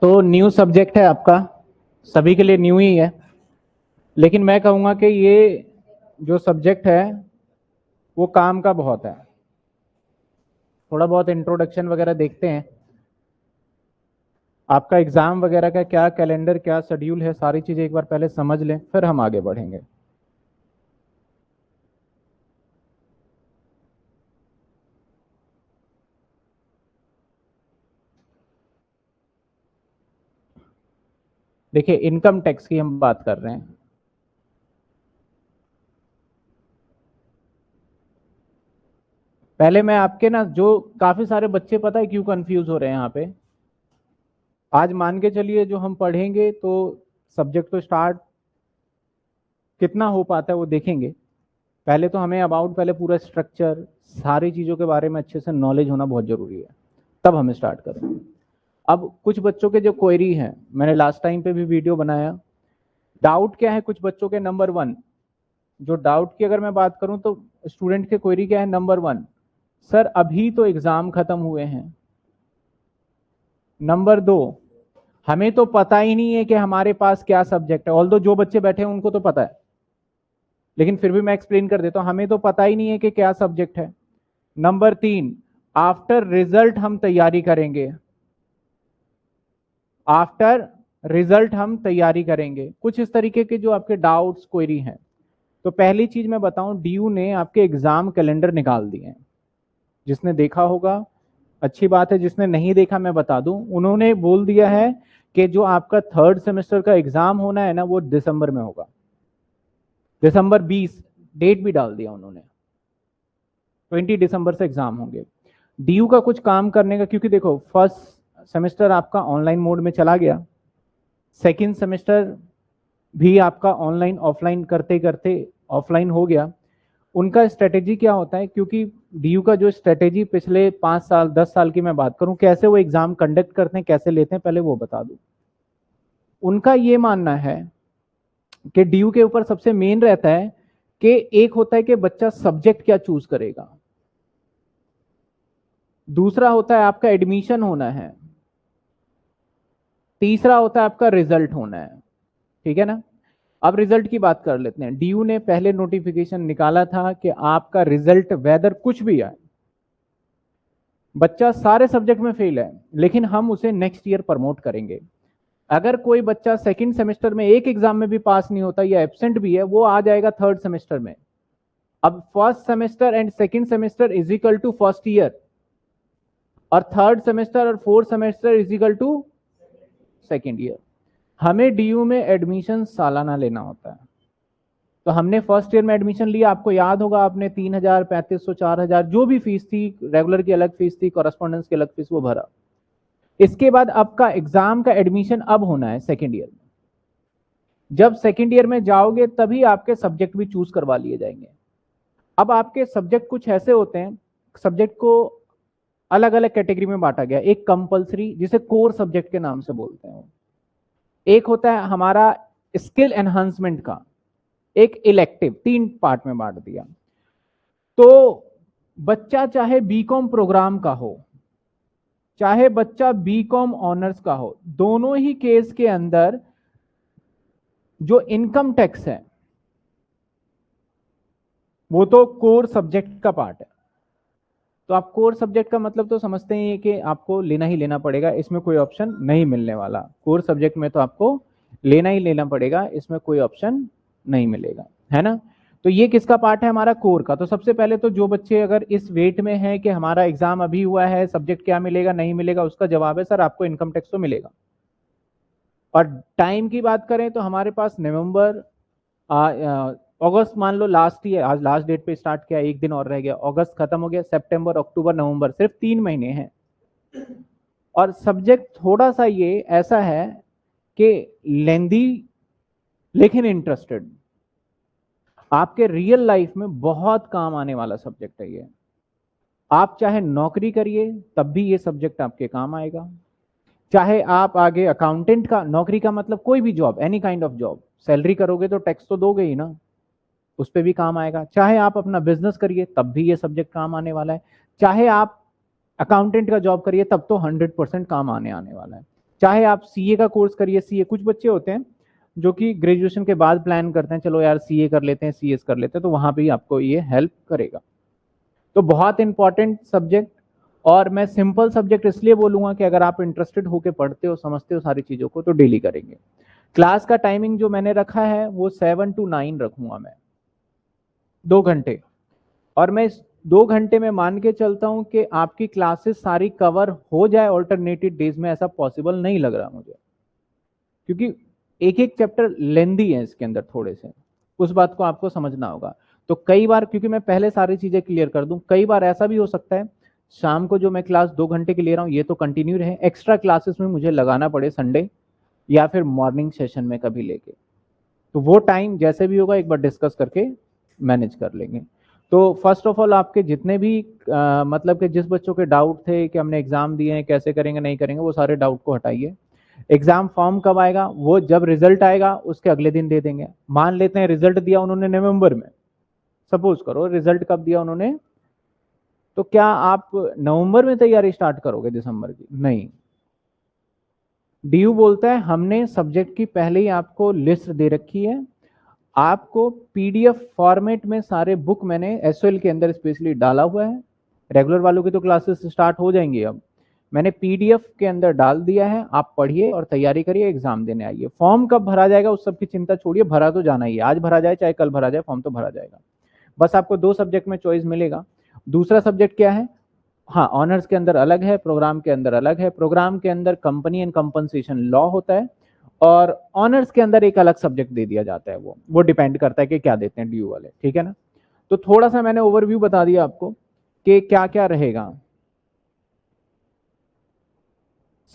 तो new subject है आपका, सभी के लिए न्यू ही है, लेकिन मैं कहूँगा कि ये जो सब्जेक्ट है वो काम का बहुत है। थोड़ा बहुत इंट्रोडक्शन वगैरह देखते हैं, आपका एग्ज़ाम वगैरह का क्या कैलेंडर, क्या शेड्यूल है, सारी चीज़ें एक बार पहले समझ लें, फिर हम आगे बढ़ेंगे। देखिए, इनकम टैक्स की हम बात कर रहे हैं। पहले मैं आपके ना, जो काफ़ी सारे बच्चे पता है क्यों कंफ्यूज हो रहे हैं यहाँ पे, आज मान के चलिए जो हम पढ़ेंगे तो सब्जेक्ट तो स्टार्ट कितना हो पाता है वो देखेंगे। पहले तो हमें अबाउट पहले पूरा स्ट्रक्चर, सारी चीज़ों के बारे में अच्छे से नॉलेज होना बहुत ज़रूरी है, तब हमें स्टार्ट करेंगे। अब कुछ बच्चों के जो क्वेरी हैं, मैंने लास्ट टाइम पे भी वीडियो बनाया, डाउट क्या है कुछ बच्चों के। नंबर वन, जो डाउट की अगर मैं बात करूं तो स्टूडेंट के क्वेरी क्या है। नंबर वन, सर अभी तो एग्जाम खत्म हुए हैं। नंबर दो, हमें तो पता ही नहीं है कि हमारे पास क्या सब्जेक्ट है। ऑल्दो जो बच्चे बैठे हैं उनको तो पता है, लेकिन फिर भी मैं एक्सप्लेन कर देता हूं, हमें तो पता ही नहीं है कि क्या सब्जेक्ट है। नंबर तीन, आफ्टर रिजल्ट हम तैयारी करेंगे, आफ्टर रिजल्ट हम तैयारी करेंगे। कुछ इस तरीके के जो आपके डाउट्स क्वेरी हैं। तो पहली चीज मैं बताऊं, डीयू ने आपके एग्जाम कैलेंडर निकाल दिए हैं। जिसने देखा होगा अच्छी बात है, जिसने नहीं देखा मैं बता दूं, उन्होंने बोल दिया है कि जो आपका थर्ड सेमेस्टर का एग्जाम होना है ना वो दिसंबर में होगा। दिसंबर 20 डेट भी डाल दिया उन्होंने, 20 दिसंबर से एग्जाम होंगे। डीयू का कुछ काम करने का, क्योंकि देखो फर्स्ट सेमेस्टर आपका ऑनलाइन मोड में चला गया, सेकेंड सेमेस्टर भी आपका ऑनलाइन ऑफलाइन करते करते ऑफलाइन हो गया। उनका स्ट्रेटेजी क्या होता है, क्योंकि डीयू का जो स्ट्रेटेजी पिछले 5 साल 10 साल की मैं बात करूं, कैसे वो एग्जाम कंडक्ट करते हैं, कैसे लेते हैं, पहले वो बता दूं। उनका ये मानना है कि डीयू के ऊपर सबसे मेन रहता है कि एक होता है कि बच्चा सब्जेक्ट क्या चूज करेगा, दूसरा होता है आपका एडमिशन होना है, तीसरा होता है आपका रिजल्ट होना है। ठीक है ना। अब रिजल्ट की बात कर लेते हैं। डीयू ने पहले नोटिफिकेशन निकाला था कि आपका रिजल्ट वेदर कुछ भी आए, बच्चा सारे सब्जेक्ट में फेल है लेकिन हम उसे नेक्स्ट ईयर प्रमोट करेंगे। अगर कोई बच्चा सेकंड सेमेस्टर में एक एग्जाम में भी पास नहीं होता या एब्सेंट भी है, वो आ जाएगा थर्ड सेमेस्टर में। अब first semester and second semester is equal to first year, और थर्ड सेमेस्टर और fourth semester is equal to second year. हमें डीयू में एडमिशन सालाना लेना होता है। तो हमने फर्स्ट ईयर में एडमिशन लिया, आपको याद होगा, आपने 3,000 3,500 4,000 जो भी फीस थी, रेगुलर की अलग फीस थी, कॉरेस्पॉन्डेंस की अलग फीस, वो भरा। इसके बाद आपका एग्जाम का एडमिशन अब होना है सेकेंड ईयर में। जब सेकेंड ईयर में जाओगे तभी आपके सब्जेक्ट भी चूज करवा लिए जाएंगे। अब आपके सब्जेक्ट कुछ ऐसे होते हैं, सब्जेक्ट को अलग अलग कैटेगरी में बांटा गया। एक कंपलसरी, जिसे कोर सब्जेक्ट के नाम से बोलते हैं। एक होता है हमारा स्किल एनहांसमेंट का, एक इलेक्टिव, तीन पार्ट में बांट दिया। तो बच्चा चाहे बीकॉम प्रोग्राम का हो, चाहे बच्चा बीकॉम ऑनर्स का हो, दोनों ही केस के अंदर जो इनकम टैक्स है वो तो कोर सब्जेक्ट का पार्ट है। तो आप कोर सब्जेक्ट का मतलब तो समझते हैं कि आपको लेना ही लेना पड़ेगा, इसमें कोई ऑप्शन नहीं मिलने वाला। कोर सब्जेक्ट में तो आपको लेना ही लेना पड़ेगा, इसमें कोई ऑप्शन नहीं मिलेगा, है ना। तो ये किसका पार्ट है, हमारा कोर का। तो सबसे पहले तो जो बच्चे अगर इस वेट में है कि हमारा एग्जाम अभी हुआ है, सब्जेक्ट क्या मिलेगा नहीं मिलेगा, उसका जवाब है सर आपको इनकम टैक्स तो मिलेगा। और टाइम की बात करें तो हमारे पास नवंबर, अगस्त मान लो लास्ट ही है, आज लास्ट डेट पे स्टार्ट किया, एक दिन और रह गया, अगस्त खत्म हो गया, सितंबर अक्टूबर नवंबर, सिर्फ 3 महीने हैं। और सब्जेक्ट थोड़ा सा ये ऐसा है कि लेंदी लेकिन इंटरेस्टेड, आपके रियल लाइफ में बहुत काम आने वाला सब्जेक्ट है ये। आप चाहे नौकरी करिए तब भी ये सब्जेक्ट आपके काम आएगा, चाहे आप आगे अकाउंटेंट का, नौकरी का मतलब कोई भी job, any kind of job, salary करोगे तो टैक्स तो दोगे ही ना, उस पर भी काम आएगा। चाहे आप अपना बिजनेस करिए तब भी ये सब्जेक्ट काम आने वाला है। चाहे आप अकाउंटेंट का जॉब करिए तब तो 100% काम आने वाला है। चाहे आप सीए का कोर्स करिए, सीए कुछ बच्चे होते हैं जो कि ग्रेजुएशन के बाद प्लान करते हैं चलो यार सीए कर लेते हैं, सीएस कर लेते हैं, तो वहां पे ही आपको ये हेल्प करेगा। तो बहुत इंपॉर्टेंट सब्जेक्ट, और मैं सिंपल सब्जेक्ट इसलिए बोलूंगा कि अगर आप इंटरेस्टेड होकर पढ़ते हो, समझते हो सारी चीजों को, तो डेली करेंगे। क्लास का टाइमिंग जो मैंने रखा है वो 7 to 9 रखूंगा मैं, 2 घंटे। और मैं इस 2 घंटे में मान के चलता हूं कि आपकी क्लासेस सारी कवर हो जाए ऑल्टरनेटिव डेज में, ऐसा पॉसिबल नहीं लग रहा मुझे, क्योंकि एक एक चैप्टर लेंदी है इसके अंदर थोड़े से, उस बात को आपको समझना होगा। तो कई बार, क्योंकि मैं पहले सारी चीजें क्लियर कर दूं, कई बार ऐसा भी हो सकता है शाम को जो मैं क्लास 2 घंटे की ले रहा हूं ये तो कंटिन्यू रहे, एक्स्ट्रा क्लासेस में मुझे लगाना पड़े संडे या फिर मॉर्निंग सेशन में कभी लेके, तो वो टाइम जैसे भी होगा एक बार डिस्कस करके मैनेज कर लेंगे। तो फर्स्ट ऑफ ऑल आपके जितने भी मतलब कि जिस बच्चों के डाउट थे कि हमने एग्जाम दिए हैं कैसे करेंगे नहीं करेंगे, वो सारे डाउट को हटाइए। एग्जाम फॉर्म कब आएगा, वो जब रिजल्ट आएगा उसके अगले दिन दे देंगे। मान लेते हैं रिजल्ट दिया उन्होंने नवंबर में, सपोज करो रिजल्ट कब दिया उन्होंने, तो क्या आप नवंबर में तैयारी स्टार्ट करोगे दिसंबर की? नहीं। डीयू बोलता है हमने सब्जेक्ट की पहले ही आपको लिस्ट दे रखी है, आपको पीडीएफ फॉर्मेट में सारे बुक मैंने एसओएल के अंदर स्पेशली डाला हुआ है। रेगुलर वालों की तो क्लासेस स्टार्ट हो जाएंगी, अब मैंने पीडीएफ के अंदर डाल दिया है, आप पढ़िए और तैयारी करिए, एग्जाम देने आइए। फॉर्म कब भरा जाएगा उस सब की चिंता छोड़िए, भरा तो जाना ही है, आज भरा जाए चाहे कल भरा जाए, फॉर्म तो भरा जाएगा। बस आपको 2 सब्जेक्ट में चॉइस मिलेगा। दूसरा सब्जेक्ट क्या है, हाँ ऑनर्स के अंदर अलग है, प्रोग्राम के अंदर अलग है। प्रोग्राम के अंदर कंपनी एंड कंपनसेशन लॉ होता है, और ऑनर्स के अंदर एक अलग सब्जेक्ट दे दिया जाता है, वो डिपेंड करता है कि क्या देते हैं डीयू वाले, ठीक है ना। तो थोड़ा सा मैंने ओवरव्यू बता दिया आपको कि क्या क्या रहेगा।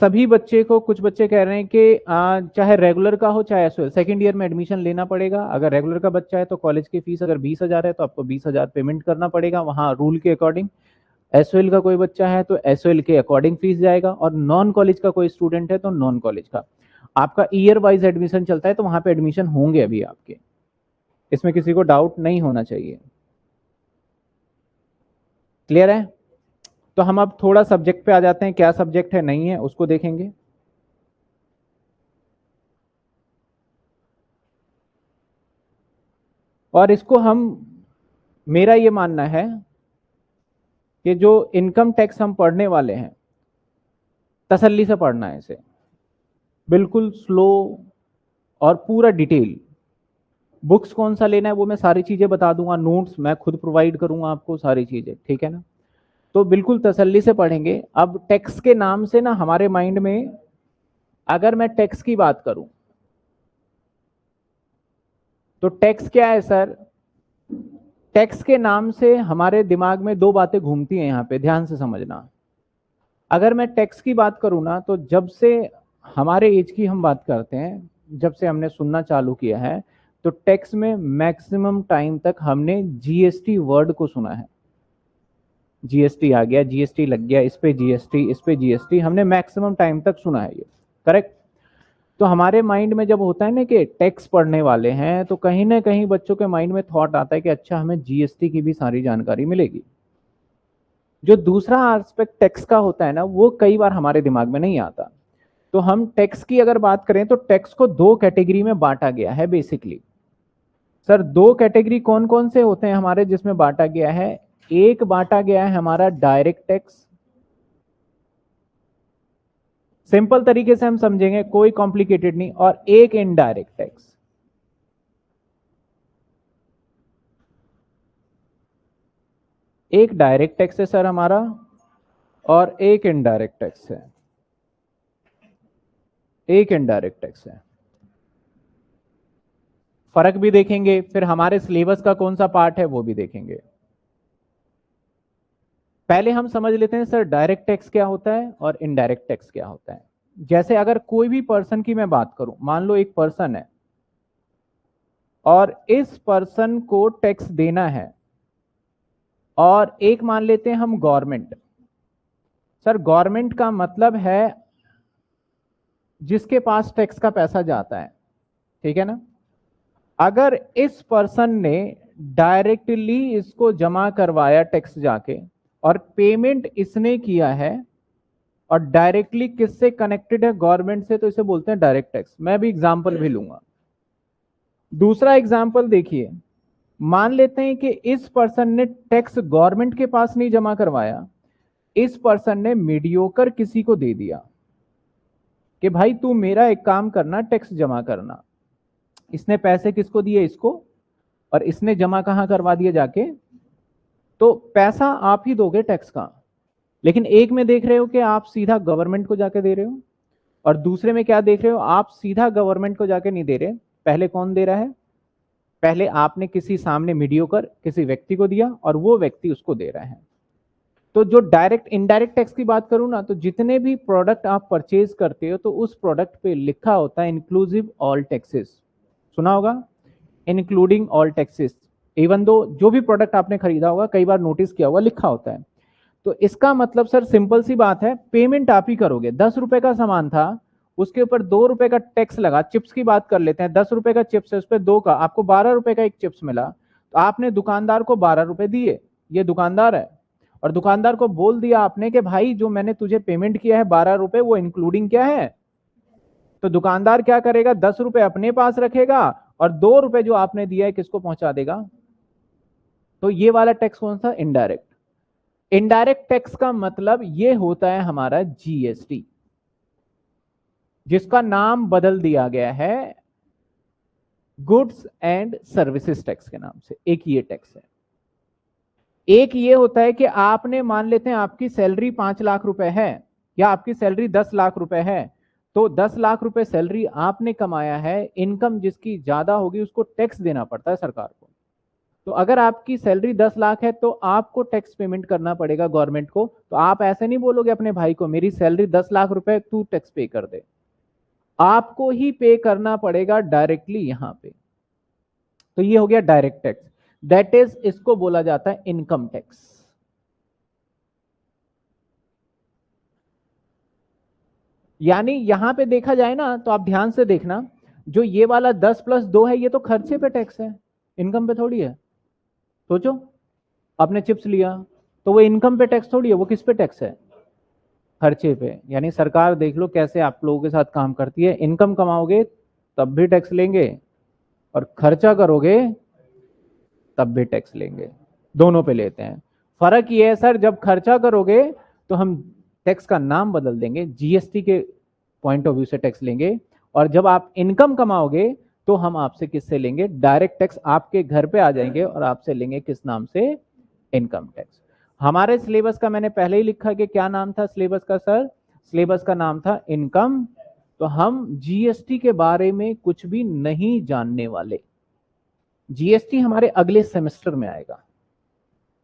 सभी बच्चे को, कुछ बच्चे कह रहे हैं कि चाहे रेगुलर का हो चाहे एसओएल, सेकंड ईयर में एडमिशन लेना पड़ेगा। अगर रेगुलर का बच्चा है तो कॉलेज की फीस अगर 20,000 है तो आपको 20,000 पेमेंट करना पड़ेगा वहां रूल के अकॉर्डिंग। एसओएल का कोई बच्चा है तो एसओएल के अकॉर्डिंग फीस जाएगा, और नॉन कॉलेज का कोई स्टूडेंट है तो नॉन कॉलेज का। आपका ईयर वाइज एडमिशन चलता है तो वहां पे एडमिशन होंगे अभी आपके, इसमें किसी को डाउट नहीं होना चाहिए। क्लियर है? तो हम अब थोड़ा सब्जेक्ट पे आ जाते हैं, क्या सब्जेक्ट है नहीं है उसको देखेंगे। और इसको हम, मेरा ये मानना है कि जो इनकम टैक्स हम पढ़ने वाले हैं तसल्ली से पढ़ना है इसे, बिल्कुल स्लो और पूरा डिटेल। बुक्स कौन सा लेना है वो मैं सारी चीजें बता दूंगा, नोट्स मैं खुद प्रोवाइड करूंगा आपको, सारी चीजें, ठीक है ना। तो बिल्कुल तसल्ली से पढ़ेंगे। अब टैक्स के नाम से ना हमारे माइंड में, अगर मैं टैक्स की बात करूं तो टैक्स क्या है सर, टैक्स के नाम से हमारे दिमाग में 2 बातें घूमती हैं, यहां पे ध्यान से समझना। अगर मैं टैक्स की बात करूं ना, तो जब से हमारे एज की हम बात करते हैं, जब से हमने सुनना चालू किया है, तो टैक्स में मैक्सिमम टाइम तक हमने जीएसटी वर्ड को सुना है। जीएसटी आ गया, जीएसटी लग गया, इस पे जीएसटी, इस पे जीएसटी, हमने मैक्सिमम टाइम तक सुना है ये, करेक्ट। तो हमारे माइंड में जब होता है ना कि टैक्स पढ़ने वाले हैं, तो कहीं ना कहीं बच्चों के माइंड में थॉट आता है कि अच्छा हमें जीएसटी की भी सारी जानकारी मिलेगी। जो दूसरा एस्पेक्ट टैक्स का होता है ना, वो कई बार हमारे दिमाग में नहीं आता। तो हम टैक्स की अगर बात करें तो टैक्स को 2 कैटेगरी में बांटा गया है बेसिकली। सर 2 कैटेगरी कौन कौन से होते हैं हमारे जिसमें बांटा गया है? एक बांटा गया है हमारा डायरेक्ट टैक्स, सिंपल तरीके से हम समझेंगे, कोई कॉम्प्लिकेटेड नहीं, और एक इनडायरेक्ट टैक्स। एक डायरेक्ट टैक्स है सर हमारा, और एक इनडायरेक्ट टैक्स है, एक इनडायरेक्ट टैक्स है। फर्क भी देखेंगे, फिर हमारे सिलेबस का कौन सा पार्ट है वो भी देखेंगे। पहले हम समझ लेते हैं सर डायरेक्ट टैक्स क्या होता है और इनडायरेक्ट टैक्स क्या होता है। जैसे अगर कोई भी पर्सन की मैं बात करूं, मान लो एक पर्सन है और इस पर्सन को टैक्स देना है, और एक मान लेते हैं हम गवर्नमेंट। सर गवर्नमेंट का मतलब है जिसके पास टैक्स का पैसा जाता है, ठीक है ना। अगर इस पर्सन ने डायरेक्टली इसको जमा करवाया टैक्स जाके, और पेमेंट इसने किया है, और डायरेक्टली किससे कनेक्टेड है, गवर्नमेंट से, तो इसे बोलते हैं डायरेक्ट टैक्स। मैं भी एग्जाम्पल भी लूंगा। दूसरा एग्जाम्पल देखिए, मान लेते हैं कि इस पर्सन ने टैक्स गवर्नमेंट के पास नहीं जमा करवाया, इस पर्सन ने मीडियोकर किसी को दे दिया कि भाई तू मेरा एक काम करना, टैक्स जमा करना। इसने पैसे किसको दिए, इसको, और इसने जमा कहां करवा दिया जाके, तो पैसा आप ही दोगे टैक्स का। लेकिन एक में देख रहे हो कि आप सीधा गवर्नमेंट को जाके दे रहे हो, और दूसरे में क्या देख रहे हो, आप सीधा गवर्नमेंट को जाके नहीं दे रहे। पहले कौन दे रहा है, पहले आपने किसी सामने मीडियोकर किसी व्यक्ति को दिया और वो व्यक्ति उसको दे रहा है। तो जो डायरेक्ट इनडायरेक्ट टैक्स की बात करूं ना, तो जितने भी प्रोडक्ट आप परचेज करते हो तो उस प्रोडक्ट पे लिखा होता है इंक्लूसिव ऑल टैक्सेस। सुना होगा, including all taxes. Even though जो भी प्रोडक्ट आपने खरीदा होगा, कई बार नोटिस किया होगा, लिखा होता है। तो इसका मतलब सर सिंपल सी बात है, पेमेंट आप ही करोगे। 10 रुपए का सामान था, उसके ऊपर 2 रुपए का टैक्स लगा। चिप्स की बात कर लेते हैं, 10 रुपए का चिप्स है, उस पर 2 का, आपको 12 रुपए का एक चिप्स मिला, तो आपने दुकानदार को 12 रुपए दिए। ये दुकानदार है, और दुकानदार को बोल दिया आपने कि भाई जो मैंने तुझे पेमेंट किया है 12 रुपए, वो इंक्लूडिंग क्या है। तो दुकानदार क्या करेगा, 10 रुपए अपने पास रखेगा और 2 रुपए जो आपने दिया है किसको पहुंचा देगा। तो ये वाला टैक्स कौन सा, इनडायरेक्ट। इनडायरेक्ट टैक्स का मतलब ये होता है हमारा जीएसटी, जिसका नाम बदल दिया गया है गुड्स एंड सर्विसेज टैक्स के नाम से। एक ये टैक्स है। एक ये होता है कि आपने, मान लेते हैं आपकी सैलरी 5 लाख रुपए है, या आपकी सैलरी 10 लाख रुपए है, तो 10 लाख रुपए सैलरी आपने कमाया है, इनकम जिसकी ज्यादा होगी उसको टैक्स देना पड़ता है सरकार को। तो अगर आपकी सैलरी 10 लाख है तो आपको टैक्स पेमेंट करना पड़ेगा गवर्नमेंट को। तो आप ऐसे नहीं बोलोगे अपने भाई को मेरी सैलरी 10 लाख रुपए तू टैक्स पे कर दे, आपको ही पे करना पड़ेगा डायरेक्टली यहां पे। तो ये हो गया डायरेक्ट टैक्स, दैट इज, इसको बोला जाता है इनकम टैक्स। यानी यहां पे देखा जाए ना, तो आप ध्यान से देखना, जो ये वाला 10 + 2 है, ये तो खर्चे पे टैक्स है, इनकम पे थोड़ी है। सोचो, आपने चिप्स लिया तो वो इनकम पे टैक्स थोड़ी है, वो किस पे टैक्स है, खर्चे पे। यानी सरकार देख लो कैसे आप लोगों के साथ काम करती है, इनकम कमाओगे तब भी टैक्स लेंगे, और खर्चा करोगे तब भी टैक्स लेंगे, दोनों पे लेते हैं। फर्क ये है सर, जब खर्चा करोगे तो हम टैक्स का नाम बदल देंगे, जीएसटी के पॉइंट ऑफ व्यू से टैक्स लेंगे, और जब आप इनकम कमाओगे तो हम आपसे किससे लेंगे, डायरेक्ट टैक्स आपके घर पे आ जाएंगे और आपसे लेंगे किस नाम से, इनकम टैक्स। हमारे सिलेबस का मैंने पहले ही लिखा कि क्या नाम था सिलेबस का सर, सिलेबस का नाम था इनकम। तो हम जीएसटी के बारे में कुछ भी नहीं जानने वाले, जीएसटी हमारे अगले सेमेस्टर में आएगा।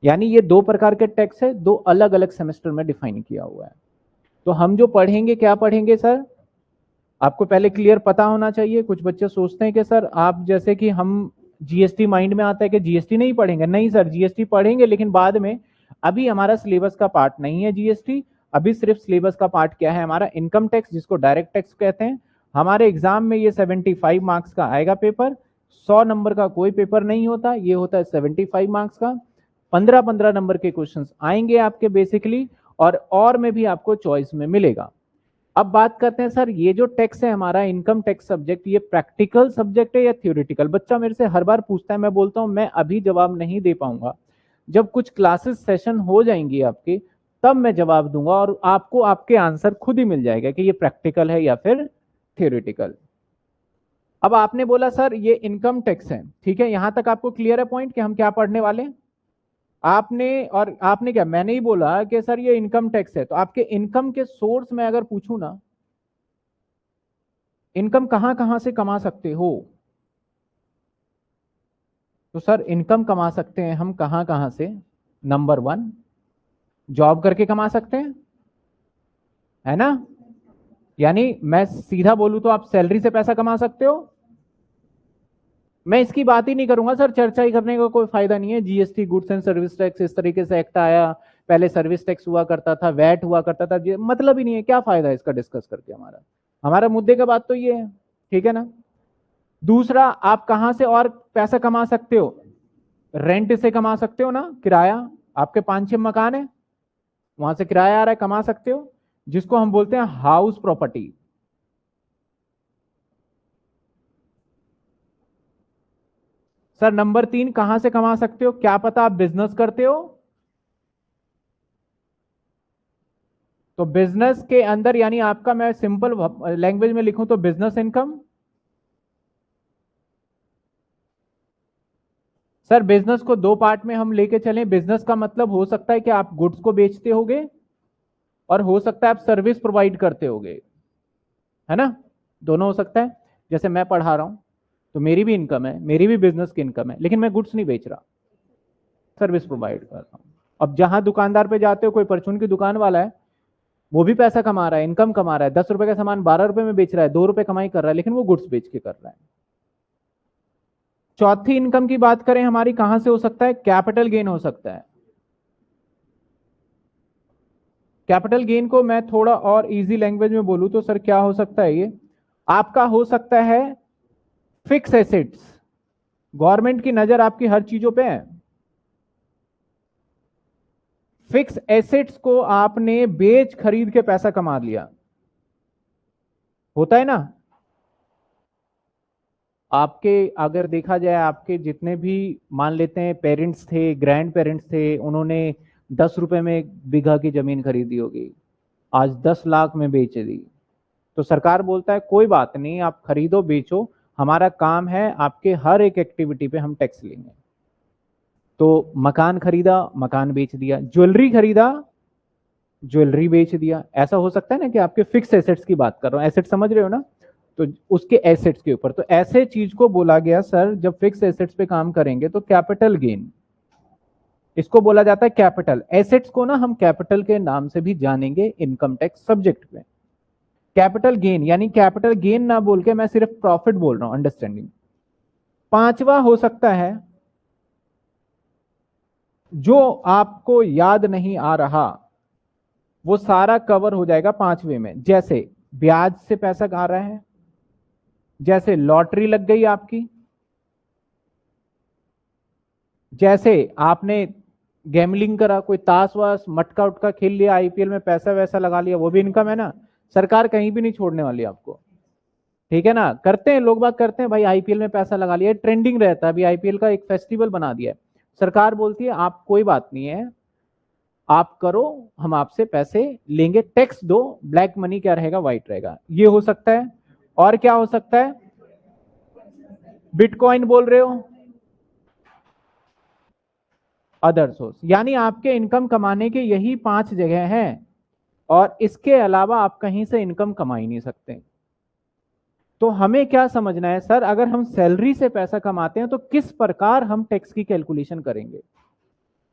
यानी ये 2 प्रकार के टैक्स है, 2 अलग अलग सेमेस्टर में डिफाइन किया हुआ है। तो हम जो पढ़ेंगे, क्या पढ़ेंगे सर, आपको पहले क्लियर पता होना चाहिए। कुछ बच्चे सोचते हैं कि सर आप, जैसे कि हम जीएसटी माइंड में आता है कि जीएसटी नहीं पढ़ेंगे। नहीं सर, जीएसटी पढ़ेंगे लेकिन बाद में, अभी हमारा सिलेबस का पार्ट नहीं है जीएसटी। अभी सिर्फ सिलेबस का पार्ट क्या है हमारा, इनकम टैक्स, जिसको डायरेक्ट टैक्स कहते हैं। हमारे एग्जाम में ये 75 मार्क्स का आएगा पेपर, 100 नंबर का कोई पेपर नहीं होता, ये होता है 75 मार्क्स का। 15-15 नंबर के क्वेश्चंस आएंगे आपके बेसिकली, और में भी आपको चॉइस में मिलेगा। अब बात करते हैं सर, ये जो टैक्स है हमारा इनकम टैक्स सब्जेक्ट, ये प्रैक्टिकल सब्जेक्ट है या थ्योरेटिकल। बच्चा मेरे से हर बार पूछता है, मैं बोलता हूं मैं अभी जवाब नहीं दे पाऊंगा, जब कुछ क्लासेस सेशन हो जाएंगी आपकी तब मैं जवाब दूंगा, और आपको आपके आंसर खुद ही मिल जाएगा कि ये प्रैक्टिकल है या फिर थ्योरेटिकल। अब आपने बोला सर ये इनकम टैक्स है, ठीक है, यहां तक आपको क्लियर है पॉइंट कि हम क्या पढ़ने वाले हैं। आपने क्या, मैंने ही बोला कि सर ये इनकम टैक्स है, तो आपके इनकम के सोर्स में अगर पूछूं ना, इनकम कहां कहां से कमा सकते हो, तो सर इनकम कमा सकते हैं हम कहां कहां से। नंबर 1, जॉब करके कमा सकते हैं, है ना। यानी मैं सीधा बोलूं तो आप सैलरी से पैसा कमा सकते हो। मैं इसकी बात ही नहीं करूंगा सर, चर्चा ही करने का कोई फायदा नहीं है। GST, goods and service tax, इस तरीके से एक्ट आया, पहले सर्विस टैक्स हुआ करता था, वैट हुआ करता था, मतलब ही नहीं है, क्या फायदा है इसका डिस्कस करके। हमारा मुद्दे का बात तो ये है, ठीक है ना। दूसरा, आप कहां से और पैसा कमा सकते हो, रेंट से कमा सकते हो ना, किराया। आपके 5-6 मकान है, वहां से किराया आ रहा है, कमा सकते हो। जिसको हम बोलते हैं हाउस प्रॉपर्टी। सर नंबर 3 कहां से कमा सकते हो? क्या पता आप बिजनेस करते हो, तो बिजनेस के अंदर यानी आपका, मैं सिंपल लैंग्वेज में लिखूं तो बिजनेस इनकम। सर बिजनेस को दो पार्ट में हम लेके चलें। बिजनेस का मतलब हो सकता है कि आप गुड्स को बेचते होगे, और हो सकता है आप सर्विस प्रोवाइड करते होगे, है ना? दोनों हो सकता है। जैसे मैं पढ़ा रहा हूं तो मेरी भी इनकम है, मेरी भी बिजनेस की इनकम है, लेकिन मैं गुड्स नहीं बेच रहा, सर्विस प्रोवाइड कर रहा हूं। अब जहां दुकानदार पे जाते हो, कोई परचून की दुकान वाला है, वो भी पैसा कमा रहा है, इनकम कमा रहा है, 10 रुपए का सामान 12 रुपए में बेच रहा है, 2 रुपए कमाई कर रहा है, लेकिन वो गुड्स बेच के कर रहा है। चौथी इनकम की बात करें हमारी, कहां से हो सकता है? कैपिटल गेन हो सकता है। कैपिटल गेन को मैं थोड़ा और इजी लैंग्वेज में बोलूं तो सर क्या हो सकता है? ये आपका हो सकता है फिक्स एसेट्स। गवर्नमेंट की नजर आपकी हर चीजों पे है, फिक्स एसेट्स को आपने बेच खरीद के पैसा कमा लिया, होता है ना? आपके अगर देखा जाए, आपके जितने भी मान लेते हैं पेरेंट्स थे, ग्रैंड पेरेंट्स थे, उन्होंने 10 रुपए में 1 बीघा की जमीन खरीदी होगी, आज 10 लाख में बेच दी। तो सरकार बोलता है कोई बात नहीं, आप खरीदो बेचो, हमारा काम है आपके हर एक एक्टिविटी पे हम टैक्स लेंगे। तो मकान खरीदा, मकान बेच दिया, ज्वेलरी खरीदा, ज्वेलरी बेच दिया। ऐसा हो सकता है ना कि आपके फिक्स एसेट्स की बात कर रहा हूं, एसेट समझ रहे हो ना? तो उसके एसेट्स के ऊपर, तो ऐसे चीज को बोला गया सर, जब फिक्स एसेट्स पे काम करेंगे तो कैपिटल गेन, इसको बोला जाता है कैपिटल। एसेट्स को ना हम कैपिटल के नाम से भी जानेंगे इनकम टैक्स सब्जेक्ट में। कैपिटल गेन यानी कैपिटल गेन ना बोल के मैं सिर्फ प्रॉफिट बोल रहा हूं, अंडरस्टैंडिंग। पांचवा हो सकता है जो आपको याद नहीं आ रहा, वो सारा कवर हो जाएगा पांचवे में। जैसे ब्याज से पैसा आ रहा है, जैसे लॉटरी लग गई आपकी, जैसे आपने गैमलिंग करा, कोई ताश वास मटका उटका खेल लिया, आईपीएल में पैसा वैसा लगा लिया, वो भी इनकम है ना। सरकार कहीं भी नहीं छोड़ने वाली आपको, ठीक है ना? करते हैं लोग, बात करते हैं भाई, आईपीएल में पैसा लगा लिया, ट्रेंडिंग रहता है, अभी आईपीएल का एक फेस्टिवल बना दिया है। सरकार बोलती है आप कोई बात नहीं है, आप करो, हम आपसे पैसे लेंगे, टैक्स दो, ब्लैक मनी क्या रहेगा? व्हाइट रहेगा। ये हो सकता है। और क्या हो सकता है? बिटकॉइन बोल रहे हो, अदर सोर्स, यानी आपके इनकम कमाने के यही 5 जगह हैं, और इसके अलावा आप कहीं से इनकम कमा ही नहीं सकते। तो हमें क्या समझना है सर, अगर हम सैलरी से पैसा कमाते हैं तो किस प्रकार हम टैक्स की कैलकुलेशन करेंगे?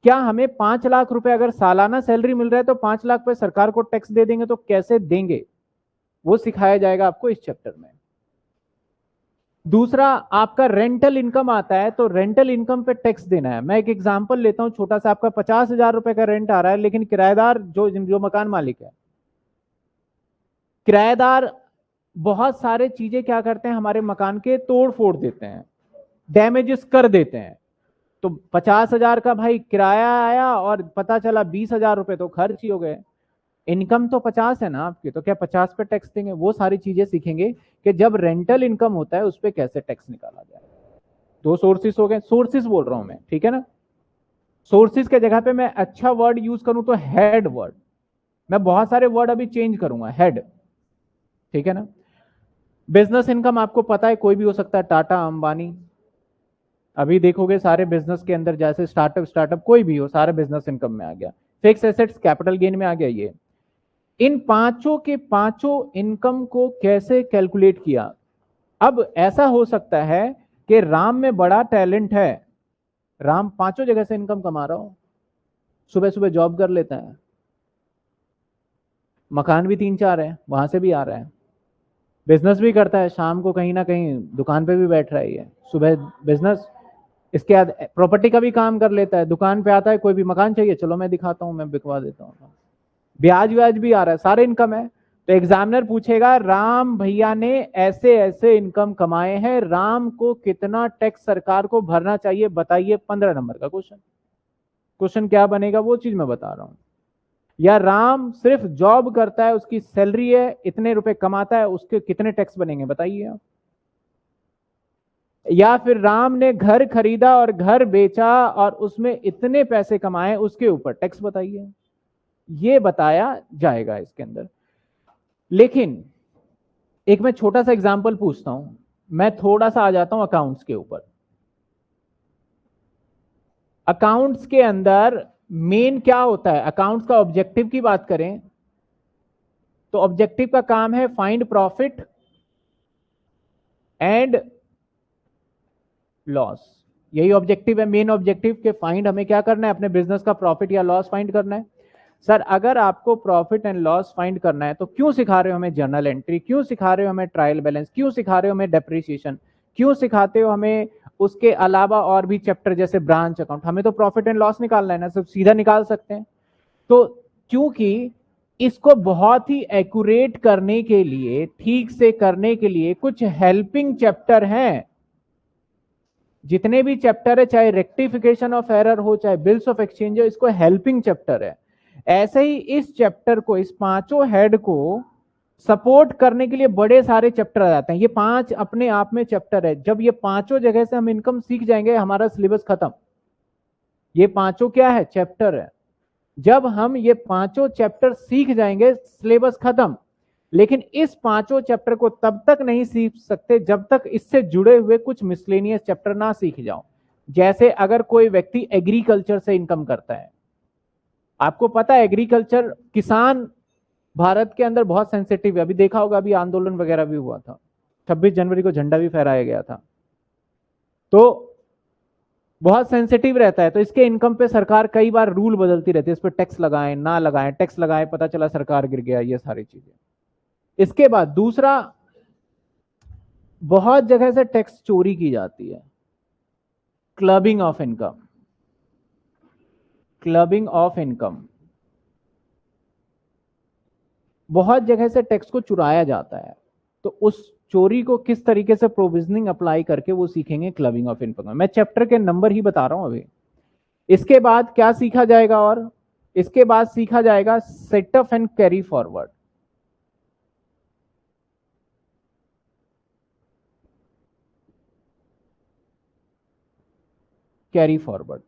क्या हमें 5 लाख रुपए अगर सालाना सैलरी मिल रहा है तो 5 लाख पे सरकार को टैक्स दे देंगे? तो कैसे देंगे, वो सिखाया जाएगा आपको इस चैप्टर में। दूसरा, आपका रेंटल इनकम आता है तो रेंटल इनकम पे टैक्स देना है। मैं एक एग्जांपल लेता हूं छोटा सा, आपका 50,000 रुपए का रेंट आ रहा है, लेकिन किराएदार जो जो मकान मालिक है, किराएदार बहुत सारे चीजें क्या करते हैं, हमारे मकान के तोड़ फोड़ देते हैं, डैमेजेस कर देते हैं। तो 50,000 का भाई किराया आया और पता चला 20,000 रुपए तो खर्च ही हो गए। इनकम तो 50 है ना आपकी, तो क्या 50 पे टैक्स देंगे? वो सारी चीजें सीखेंगे कि जब रेंटल इनकम होता है उस पर कैसे टैक्स निकाला जाए। दो सोर्सेस हो गए, सोर्सेस बोल रहा हूं मैं, ठीक है ना? सोर्सेस के जगह पे मैं अच्छा वर्ड यूज करूं तो हेड वर्ड, मैं बहुत सारे वर्ड अभी चेंज करूंगा, हेड, ठीक है ना? बिजनेस इनकम आपको पता है कोई भी हो सकता है, टाटा अंबानी। अभी देखोगे सारे बिजनेस के अंदर, जैसे स्टार्टअप स्टार्टअप कोई भी हो, सारे बिजनेस इनकम में आ गया। फिक्स एसेट्स कैपिटल गेन में आ गया। ये इन पांचों के पांचों इनकम को कैसे कैलकुलेट किया? अब ऐसा हो सकता है कि राम में बड़ा टैलेंट है, राम पांचों जगह से इनकम कमा रहा हो, सुबह सुबह जॉब कर लेता है, मकान भी 3 4 है, वहां से भी आ रहा है, बिजनेस भी करता है, शाम को कहीं ना कहीं दुकान पे भी बैठ रहा है, ये सुबह बिजनेस, इसके बाद प्रॉपर्टी का भी काम कर लेता है, दुकान पे आता है, कोई भी मकान चाहिए, चलो मैं दिखाता हूँ, मैं बिकवा देता हूँ, ब्याज व्याज भी आ रहा है, सारे इनकम है। तो एग्जामिनर पूछेगा राम भैया ने ऐसे ऐसे इनकम कमाए हैं, राम को कितना टैक्स सरकार को भरना चाहिए बताइए, 15 नंबर का क्वेश्चन। क्वेश्चन क्या बनेगा वो चीज मैं बता रहा हूं। या राम सिर्फ जॉब करता है, उसकी सैलरी है, इतने रुपए कमाता है, उसके कितने टैक्स बनेंगे बताइए आप। या फिर राम ने घर खरीदा और घर बेचा और उसमें इतने पैसे कमाए, उसके ऊपर टैक्स बताइए। ये बताया जाएगा इसके अंदर। लेकिन एक मैं छोटा सा एग्जांपल पूछता हूं, मैं थोड़ा सा आ जाता हूं अकाउंट्स के ऊपर। अकाउंट्स के अंदर मेन क्या होता है, अकाउंट्स का ऑब्जेक्टिव की बात करें तो ऑब्जेक्टिव का काम है फाइंड प्रॉफिट एंड लॉस। यही ऑब्जेक्टिव है, मेन ऑब्जेक्टिव के फाइंड हमें क्या करना है, अपने बिजनेस का प्रॉफिट या लॉस फाइंड करना है। सर अगर आपको प्रॉफिट एंड लॉस फाइंड करना है तो क्यों सिखा रहे हो हमें जर्नल एंट्री, क्यों सिखा रहे हो हमें ट्रायल बैलेंस, क्यों सिखा रहे हो हमें डेप्रिसिएशन, क्यों सिखाते हो हमें उसके अलावा और भी चैप्टर जैसे ब्रांच अकाउंट। हमें तो प्रॉफिट एंड लॉस निकालना है ना, सब सीधा निकाल सकते हैं। तो क्योंकि इसको बहुत ही एक्यूरेट करने के लिए, ठीक से करने के लिए कुछ हेल्पिंग चैप्टर हैं। जितने भी चैप्टर है, चाहे रेक्टिफिकेशन ऑफ एरर हो, चाहे बिल्स ऑफ एक्सचेंज हो, इसको हेल्पिंग चैप्टर है। ऐसे ही इस चैप्टर को, इस पांचों हेड को सपोर्ट करने के लिए बड़े सारे चैप्टर आ जाते हैं। ये 5 अपने आप में चैप्टर है। जब ये पांचों जगह से हम इनकम सीख जाएंगे, हमारा सिलेबस खत्म। ये पांचों क्या है, चैप्टर है। जब हम ये पांचों चैप्टर सीख जाएंगे, सिलेबस खत्म। लेकिन इस पांचों चैप्टर को तब तक नहीं सीख सकते जब तक इससे जुड़े हुए कुछ मिसलेनियस चैप्टर ना सीख जाओ। जैसे अगर कोई व्यक्ति एग्रीकल्चर से इनकम करता है, आपको पता है एग्रीकल्चर, किसान भारत के अंदर बहुत सेंसिटिव है। अभी देखा होगा, अभी आंदोलन वगैरह भी हुआ था, 26 जनवरी को झंडा भी फहराया गया था, तो बहुत सेंसिटिव रहता है। तो इसके इनकम पे सरकार कई बार रूल बदलती रहती है, इस पर टैक्स लगाएं ना लगाएं, टैक्स लगाएं पता चला सरकार गिर गया, ये सारी चीजें। इसके बाद दूसरा, बहुत जगह से टैक्स चोरी की जाती है, clubbing of income. Clubbing of income, बहुत जगह से टैक्स को चुराया जाता है। तो उस चोरी को किस तरीके से प्रोविजनिंग अप्लाई करके वो सीखेंगे, क्लबिंग ऑफ इनकम। मैं चैप्टर के नंबर ही बता रहा हूं अभी। इसके बाद क्या सीखा जाएगा, और इसके बाद सीखा जाएगा setup and carry forward. Carry forward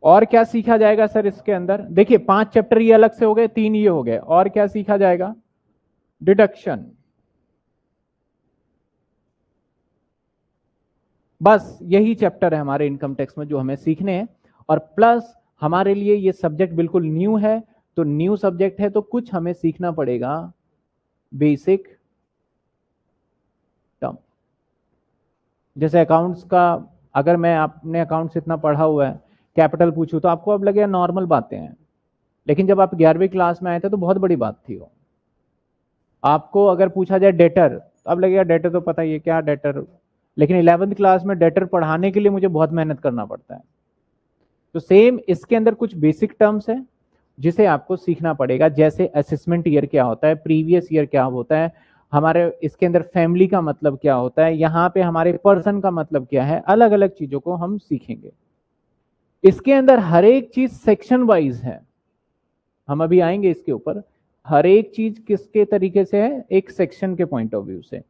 और क्या सीखा जाएगा सर इसके अंदर, देखिए 5 चैप्टर ये अलग से हो गए, 3 ये हो गए, और क्या सीखा जाएगा, डिडक्शन। बस यही चैप्टर है हमारे इनकम टैक्स में जो हमें सीखने हैं। और प्लस हमारे लिए ये सब्जेक्ट बिल्कुल न्यू है, तो न्यू सब्जेक्ट है तो कुछ हमें सीखना पड़ेगा बेसिक टर्म। जैसे अकाउंट्स का, अगर मैं आपने अकाउंट्स इतना पढ़ा हुआ है, कैपिटल पूछूं तो आपको अब लगेगा नॉर्मल बातें हैं, लेकिन जब आप 11वीं क्लास में आए थे तो बहुत बड़ी बात थी वो। आपको अगर पूछा जाए डेटर, तो अब लगेगा डेटर तो पता ही है क्या डेटर, लेकिन 11वीं क्लास में डेटर पढ़ाने के लिए मुझे बहुत मेहनत करना पड़ता है। तो सेम इसके अंदर कुछ बेसिक टर्म्स है जिसे आपको सीखना पड़ेगा, जैसे असेसमेंट ईयर क्या होता है, प्रीवियस ईयर क्या होता है, हमारे इसके अंदर फैमिली का मतलब क्या होता है, यहाँ पे हमारे पर्सन का मतलब क्या है, अलग अलग चीजों को हम सीखेंगे। इसके अंदर हर एक चीज सेक्शन वाइज है, हम अभी आएंगे इसके ऊपर। हर एक चीज किसके तरीके से है, एक सेक्शन के पॉइंट ऑफ व्यू से।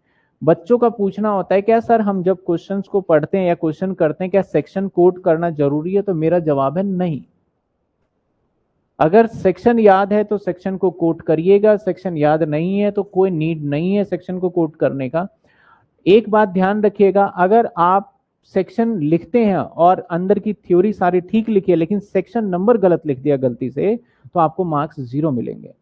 बच्चों का पूछना होता है क्या सर हम जब क्वेश्चंस को पढ़ते हैं या क्वेश्चन करते हैं क्या सेक्शन कोड करना जरूरी है, तो मेरा जवाब है नहीं। अगर सेक्शन याद है तो सेक्शन को कोट करिएगा, सेक्शन याद नहीं है तो कोई नीड नहीं है सेक्शन को कोट करने का। एक बात ध्यान रखिएगा, अगर आप सेक्शन लिखते हैं और अंदर की थ्योरी सारी ठीक लिखी है लेकिन सेक्शन नंबर गलत लिख दिया गलती से, तो आपको मार्क्स 0 मिलेंगे।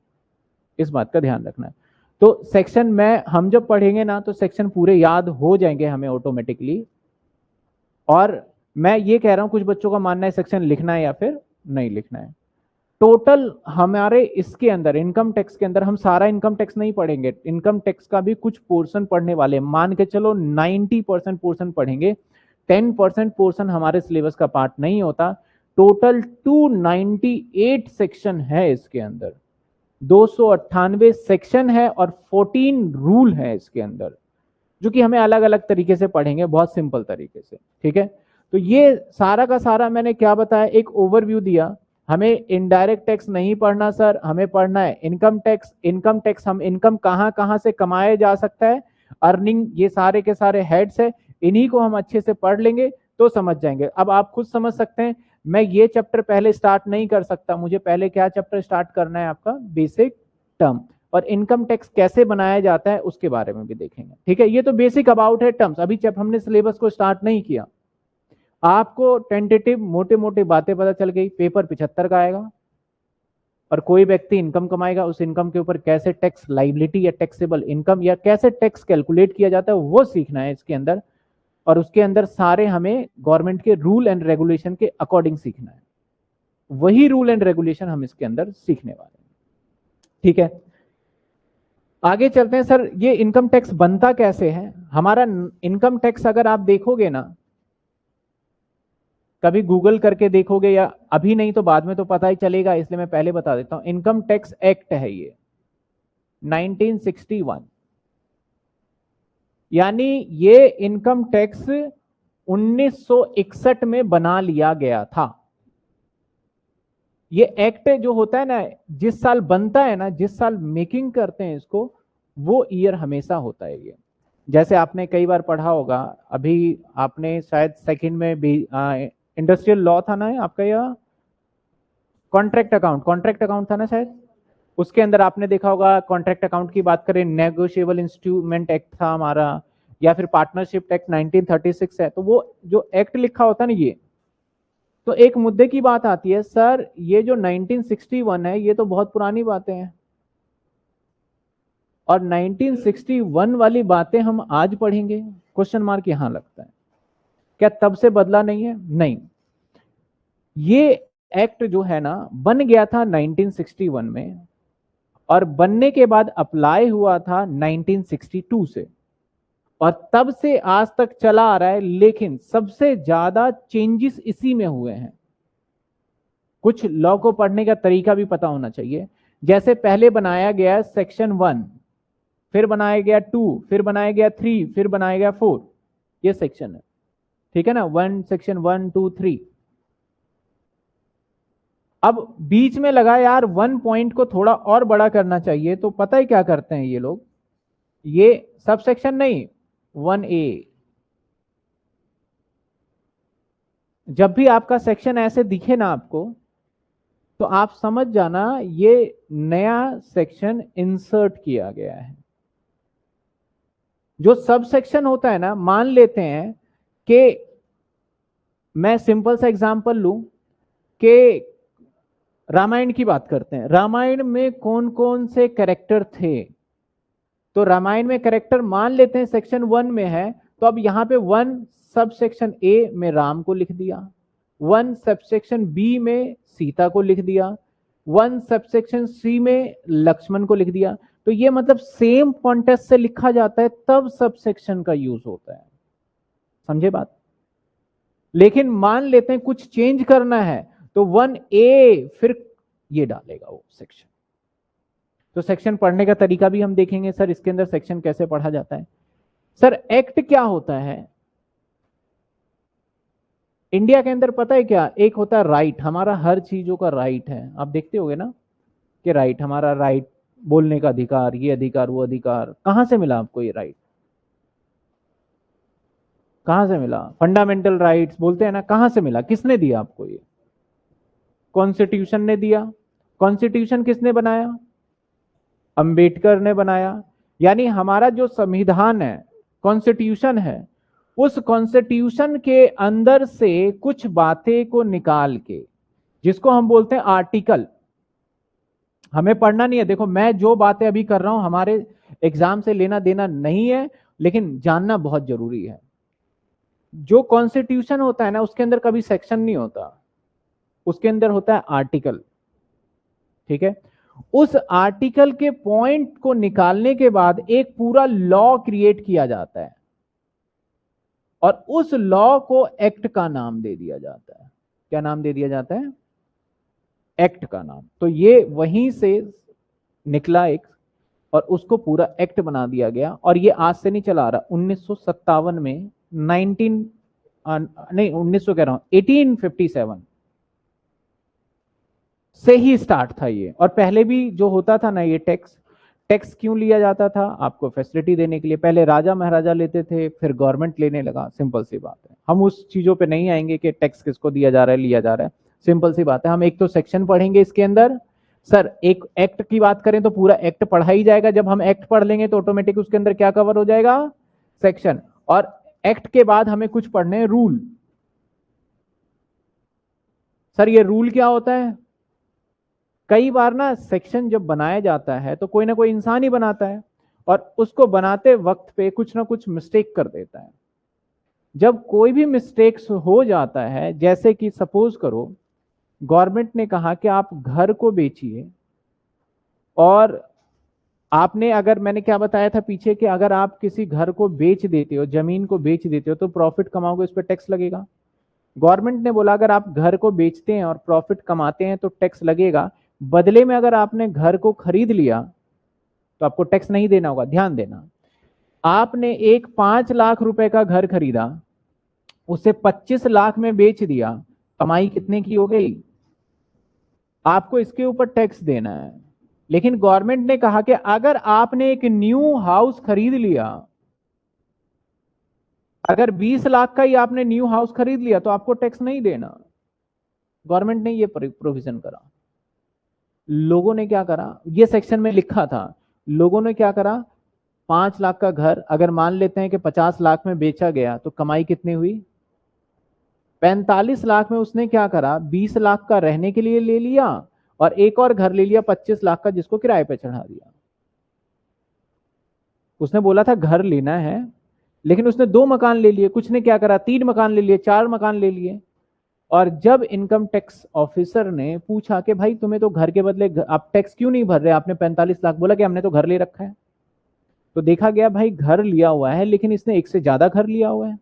इस बात का ध्यान रखना है। तो सेक्शन में हम जब पढ़ेंगे ना तो सेक्शन पूरे याद हो जाएंगे हमें ऑटोमेटिकली। और मैं ये कह रहा हूं कुछ बच्चों का मानना है सेक्शन लिखना है या फिर नहीं लिखना है। टोटल हमारे इसके अंदर इनकम टैक्स के अंदर हम सारा इनकम टैक्स नहीं पढ़ेंगे, इनकम टैक्स का भी कुछ पोर्शन पढ़ने वाले, मान के चलो 90% पोर्शन पढ़ेंगे, 10% पोर्शन हमारे सिलेबस का पार्ट नहीं होता। टोटल 298 सेक्शन है इसके अंदर, 298 सेक्शन है और 14 रूल है इसके अंदर, जो कि हमें अलग अलग तरीके से पढ़ेंगे, बहुत सिंपल तरीके से। ठीक है, तो ये सारा का सारा मैंने क्या बताया, एक ओवरव्यू दिया। हमें इनडायरेक्ट टैक्स नहीं पढ़ना सर, हमें पढ़ना है इनकम टैक्स। इनकम टैक्स, हम इनकम कहाँ कहाँ से कमाया जा सकता है, अर्निंग, ये सारे के सारे हेड्स है, इन्हीं को हम अच्छे से पढ़ लेंगे तो समझ जाएंगे। अब आप खुद समझ सकते हैं, मैं ये चैप्टर पहले स्टार्ट नहीं कर सकता, मुझे पहले क्या चैप्टर स्टार्ट करना है, आपका बेसिक टर्म, और इनकम टैक्स कैसे बनाया जाता है उसके बारे में भी देखेंगे। ठीक है, ये तो बेसिक अबाउट है टर्म्स, अभी जब हमने सिलेबस को स्टार्ट नहीं किया। आपको टेंटेटिव मोटे मोटे बातें पता चल गई, पेपर 75 का आएगा, और कोई व्यक्ति इनकम कमाएगा, उस इनकम के ऊपर कैसे टैक्स लाइबिलिटी या टैक्सेबल इनकम या कैसे टैक्स कैलकुलेट किया जाता है वो सीखना है इसके अंदर, और उसके अंदर सारे हमें गवर्नमेंट के रूल एंड रेगुलेशन के अकॉर्डिंग सीखना है, वही रूल एंड रेगुलेशन हम इसके अंदर सीखने वाले हैं। ठीक है, आगे चलते हैं। सर ये इनकम टैक्स बनता कैसे है? हमारा इनकम टैक्स अगर आप देखोगे ना, कभी गूगल करके देखोगे या अभी नहीं तो बाद में तो पता ही चलेगा, इसलिए मैं पहले बता देता हूं। इनकम टैक्स एक्ट है ये 1961, यानी ये इनकम टैक्स 1961 में बना लिया गया था। ये एक्ट जो होता है ना, जिस साल बनता है ना, जिस साल मेकिंग करते हैं इसको, वो ईयर हमेशा होता है ये। जैसे आपने कई बार पढ़ा होगा, अभी आपने शायद सेकंड में भी इंडस्ट्रियल लॉ था ना आपका, या कॉन्ट्रैक्ट अकाउंट था ना शायद, उसके अंदर आपने देखा होगा, कॉन्ट्रैक्ट अकाउंट की बात करें, नेगोशिएबल इंस्ट्रूमेंट एक्ट था हमारा, या फिर पार्टनरशिप एक्ट 1936 है। तो वो जो एक्ट लिखा होता है ना, ये तो एक मुद्दे की बात आती है, सर ये जो 1961 है ये तो बहुत पुरानी बातें हैं, और 1961 वाली बातें हम आज पढ़ेंगे, क्वेश्चन मार्क यहां लगता है। क्या तब से बदला नहीं है? नहीं, ये एक्ट जो है ना बन गया था 1961 में, और बनने के बाद अप्लाई हुआ था 1962 से, और तब से आज तक चला आ रहा है। लेकिन सबसे ज्यादा चेंजेस इसी में हुए हैं। कुछ लॉ को पढ़ने का तरीका भी पता होना चाहिए। जैसे पहले बनाया गया सेक्शन 1, फिर बनाया गया 2, फिर बनाया गया 3, फिर बनाया गया 4, ये सेक्शन है। ठीक है ना, 1 सेक्शन 1 2 3। अब बीच में लगा यार 1 पॉइंट को थोड़ा और बड़ा करना चाहिए, तो पता है क्या करते हैं ये लोग, ये सब सेक्शन नहीं, 1A। जब भी आपका सेक्शन ऐसे दिखे ना आपको, तो आप समझ जाना ये नया सेक्शन इंसर्ट किया गया है। जो सब सेक्शन होता है ना, मान लेते हैं कि मैं सिंपल सा एग्जांपल लूं कि रामायण की बात करते हैं, रामायण में कौन कौन से कैरेक्टर थे, तो रामायण में कैरेक्टर मान लेते हैं सेक्शन 1 में है, तो अब यहां पे 1 सब सेक्शन ए में राम को लिख दिया, 1 सब सेक्शन बी में सीता को लिख दिया, 1 सब सेक्शन सी में लक्ष्मण को लिख दिया। तो ये मतलब सेम कॉन्टेक्स्ट से लिखा जाता है तब सब सेक्शन का यूज होता है, समझे बात। लेकिन मान लेते हैं कुछ चेंज करना है, तो 1A फिर ये डालेगा वो सेक्शन। तो सेक्शन पढ़ने का तरीका भी हम देखेंगे, सर इसके अंदर सेक्शन कैसे पढ़ा जाता है। सर एक्ट क्या होता है इंडिया के अंदर, पता है क्या? एक होता है राइट, हमारा हर चीजों का राइट है, आप देखते होगे ना कि राइट, हमारा राइट, बोलने का अधिकार, ये अधिकार वो अधिकार। कहां से मिला आपको ये राइट? कहां से मिला? फंडामेंटल राइट्स बोलते हैं ना, कहां से मिला, किसने दिया आपको ये? कॉन्स्टिट्यूशन ने दिया। कॉन्स्टिट्यूशन किसने बनाया? अंबेडकर ने बनाया। यानी हमारा जो संविधान है, कॉन्स्टिट्यूशन है, उस कॉन्स्टिट्यूशन के अंदर से कुछ बातें को निकाल के, जिसको हम बोलते हैं आर्टिकल, हमें पढ़ना नहीं है। देखो मैं जो बातें अभी कर रहा हूं हमारे एग्जाम से लेना देना नहीं है, लेकिन जानना बहुत जरूरी है। जो कॉन्स्टिट्यूशन होता है ना, उसके अंदर कभी सेक्शन नहीं होता, उसके अंदर होता है आर्टिकल। ठीक है, उस आर्टिकल के पॉइंट को निकालने के बाद एक पूरा लॉ क्रिएट किया जाता है, और उस लॉ को एक्ट का नाम दे दिया जाता है। क्या नाम दे दिया जाता है? एक्ट का नाम। तो ये वहीं से निकला एक, और उसको पूरा एक्ट बना दिया गया। और ये आज से नहीं चला आ रहा, 1957 में 19 कह रहा हूं 1857 से ही स्टार्ट था ये। और पहले भी जो होता था ना ये टैक्स क्यों लिया जाता था? आपको फैसिलिटी देने के लिए। पहले राजा महाराजा लेते थे, फिर गवर्नमेंट लेने लगा। सिंपल सी बात है। हम उस चीजों पे नहीं आएंगे कि टैक्स किसको दिया जा रहा है, लिया जा रहा है। सिंपल सी बात है। हम एक तो सेक्शन पढ़ेंगे इसके अंदर। सर एक एक्ट की बात करें तो पूरा एक्ट पढ़ा ही जाएगा। जब हम एक्ट पढ़ लेंगे तो ऑटोमेटिक उसके अंदर क्या कवर हो जाएगा? सेक्शन। और एक्ट के बाद हमें कुछ पढ़ने हैं रूल। सर ये रूल क्या होता है? कई बार ना सेक्शन जब बनाया जाता है तो कोई ना कोई इंसान ही बनाता है, और उसको बनाते वक्त पे कुछ ना कुछ मिस्टेक कर देता है। जब कोई भी मिस्टेक्स हो जाता है, जैसे कि सपोज करो गवर्नमेंट ने कहा कि आप घर को बेचिए, और आपने, अगर मैंने क्या बताया था पीछे कि अगर आप किसी घर को बेच देते हो, जमीन को बेच देते हो, तो प्रॉफिट कमाओगे, उस पर टैक्स लगेगा। गवर्नमेंट ने बोला अगर आप घर को बेचते हैं और प्रॉफिट कमाते हैं तो टैक्स लगेगा। बदले में अगर आपने घर को खरीद लिया तो आपको टैक्स नहीं देना होगा। ध्यान देना, आपने एक 5 लाख रुपए का घर खरीदा, उसे 25 लाख में बेच दिया, कमाई कितने की हो गई? आपको इसके ऊपर टैक्स देना है। लेकिन गवर्नमेंट ने कहा कि अगर आपने एक न्यू हाउस खरीद लिया, अगर 20 लाख का ही आपने न्यू हाउस खरीद लिया तो आपको टैक्स नहीं देना। गवर्नमेंट ने ये प्रोविजन करा। लोगों ने क्या करा, ये सेक्शन में लिखा था, लोगों ने क्या करा, 5 लाख का घर अगर मान लेते हैं कि 50 लाख में बेचा गया तो कमाई कितनी हुई? 45 लाख में उसने क्या करा, 20 लाख का रहने के लिए ले लिया और एक और घर ले लिया 25 लाख का, जिसको किराए पे चढ़ा दिया। उसने बोला था घर लेना है, लेकिन उसने 2 मकान ले लिए। कुछ ने क्या करा, 3 मकान ले लिए, 4 मकान ले लिए। और जब इनकम टैक्स ऑफिसर ने पूछा कि भाई तुम्हें तो घर के बदले आप टैक्स क्यों नहीं भर रहे, आपने 45 लाख बोला कि हमने तो घर ले रखा है। तो देखा गया भाई घर लिया हुआ है, लेकिन इसने एक से ज्यादा घर लिया हुआ है।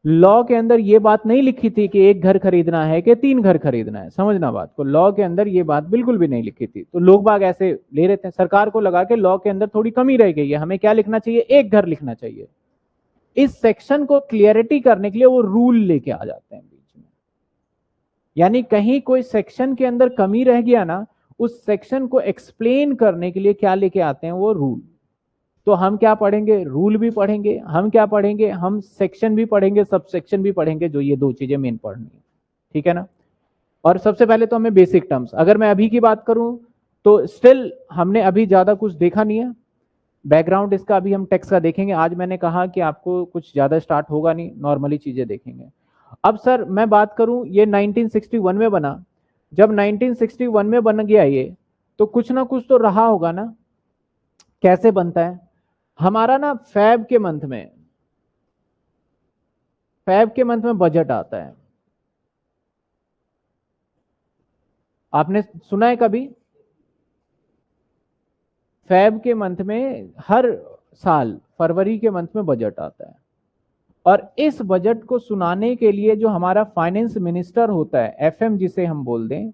लॉ के अंदर ये बात नहीं लिखी थी कि एक घर खरीदना है कि 3 घर खरीदना है। समझना बात को, लॉ के अंदर ये बात बिल्कुल भी नहीं लिखी थी। तो लोग बाग ऐसे ले रहे थे। सरकार को लगा के लॉ के अंदर थोड़ी कमी रह गई है, हमें क्या लिखना चाहिए, एक घर लिखना चाहिए। इस सेक्शन को क्लियरिटी करने के लिए वो रूल लेके आ जाते हैं बीच में। यानी कहीं कोई सेक्शन के अंदर कमी रह गया ना, उस सेक्शन को एक्सप्लेन करने के लिए क्या लेके आते हैं, वो रूल। तो हम क्या पढ़ेंगे, रूल भी पढ़ेंगे, हम क्या पढ़ेंगे, हम सेक्शन भी पढ़ेंगे, सब सेक्शन भी पढ़ेंगे, जो ये 2 चीजें मेन पढ़नी है। ठीक है ना। और सबसे पहले तो हमें बेसिक टर्म्स, अगर मैं अभी की बात करूं तो स्टिल हमने अभी ज्यादा कुछ देखा नहीं है। बैकग्राउंड इसका अभी हम टेक्स्ट का देखेंगे। आज मैंने कहा कि आपको कुछ ज्यादा स्टार्ट होगा नहीं, नॉर्मली चीजें देखेंगे। अब सर मैं बात करूं, ये 1961 में बना। जब 1961 में बन गया ये, तो कुछ ना कुछ तो रहा होगा ना। कैसे बनता है हमारा ना, फैब के मंथ में बजट आता है। आपने सुना है कभी? फैब के मंथ में हर साल फरवरी के मंथ में बजट आता है। और इस बजट को सुनाने के लिए जो हमारा फाइनेंस मिनिस्टर होता है, एफएम जिसे हम बोल दें,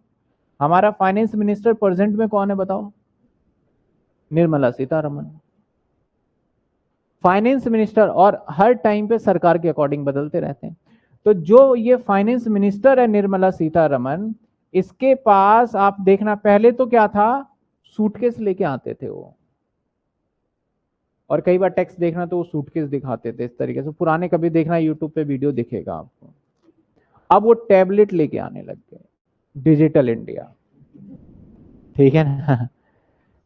हमारा फाइनेंस मिनिस्टर प्रेजेंट में कौन है बताओ? निर्मला सीतारमण। फाइनेंस मिनिस्टर, और हर टाइम पे सरकार के अकॉर्डिंग बदलते रहते हैं। तो जो ये फाइनेंस मिनिस्टर है निर्मला सीतारमण, इसके पास आप देखना पहले तो क्या था, सूटकेस लेके आते थे वो। और कई बार टेक्स्ट देखना तो वो सूटकेस दिखाते थे इस तरीके से। पुराने कभी देखना यूट्यूब पे वीडियो दिखेगा आपको। अब वो टैबलेट लेके आने लग गए, डिजिटल इंडिया। ठीक है ना।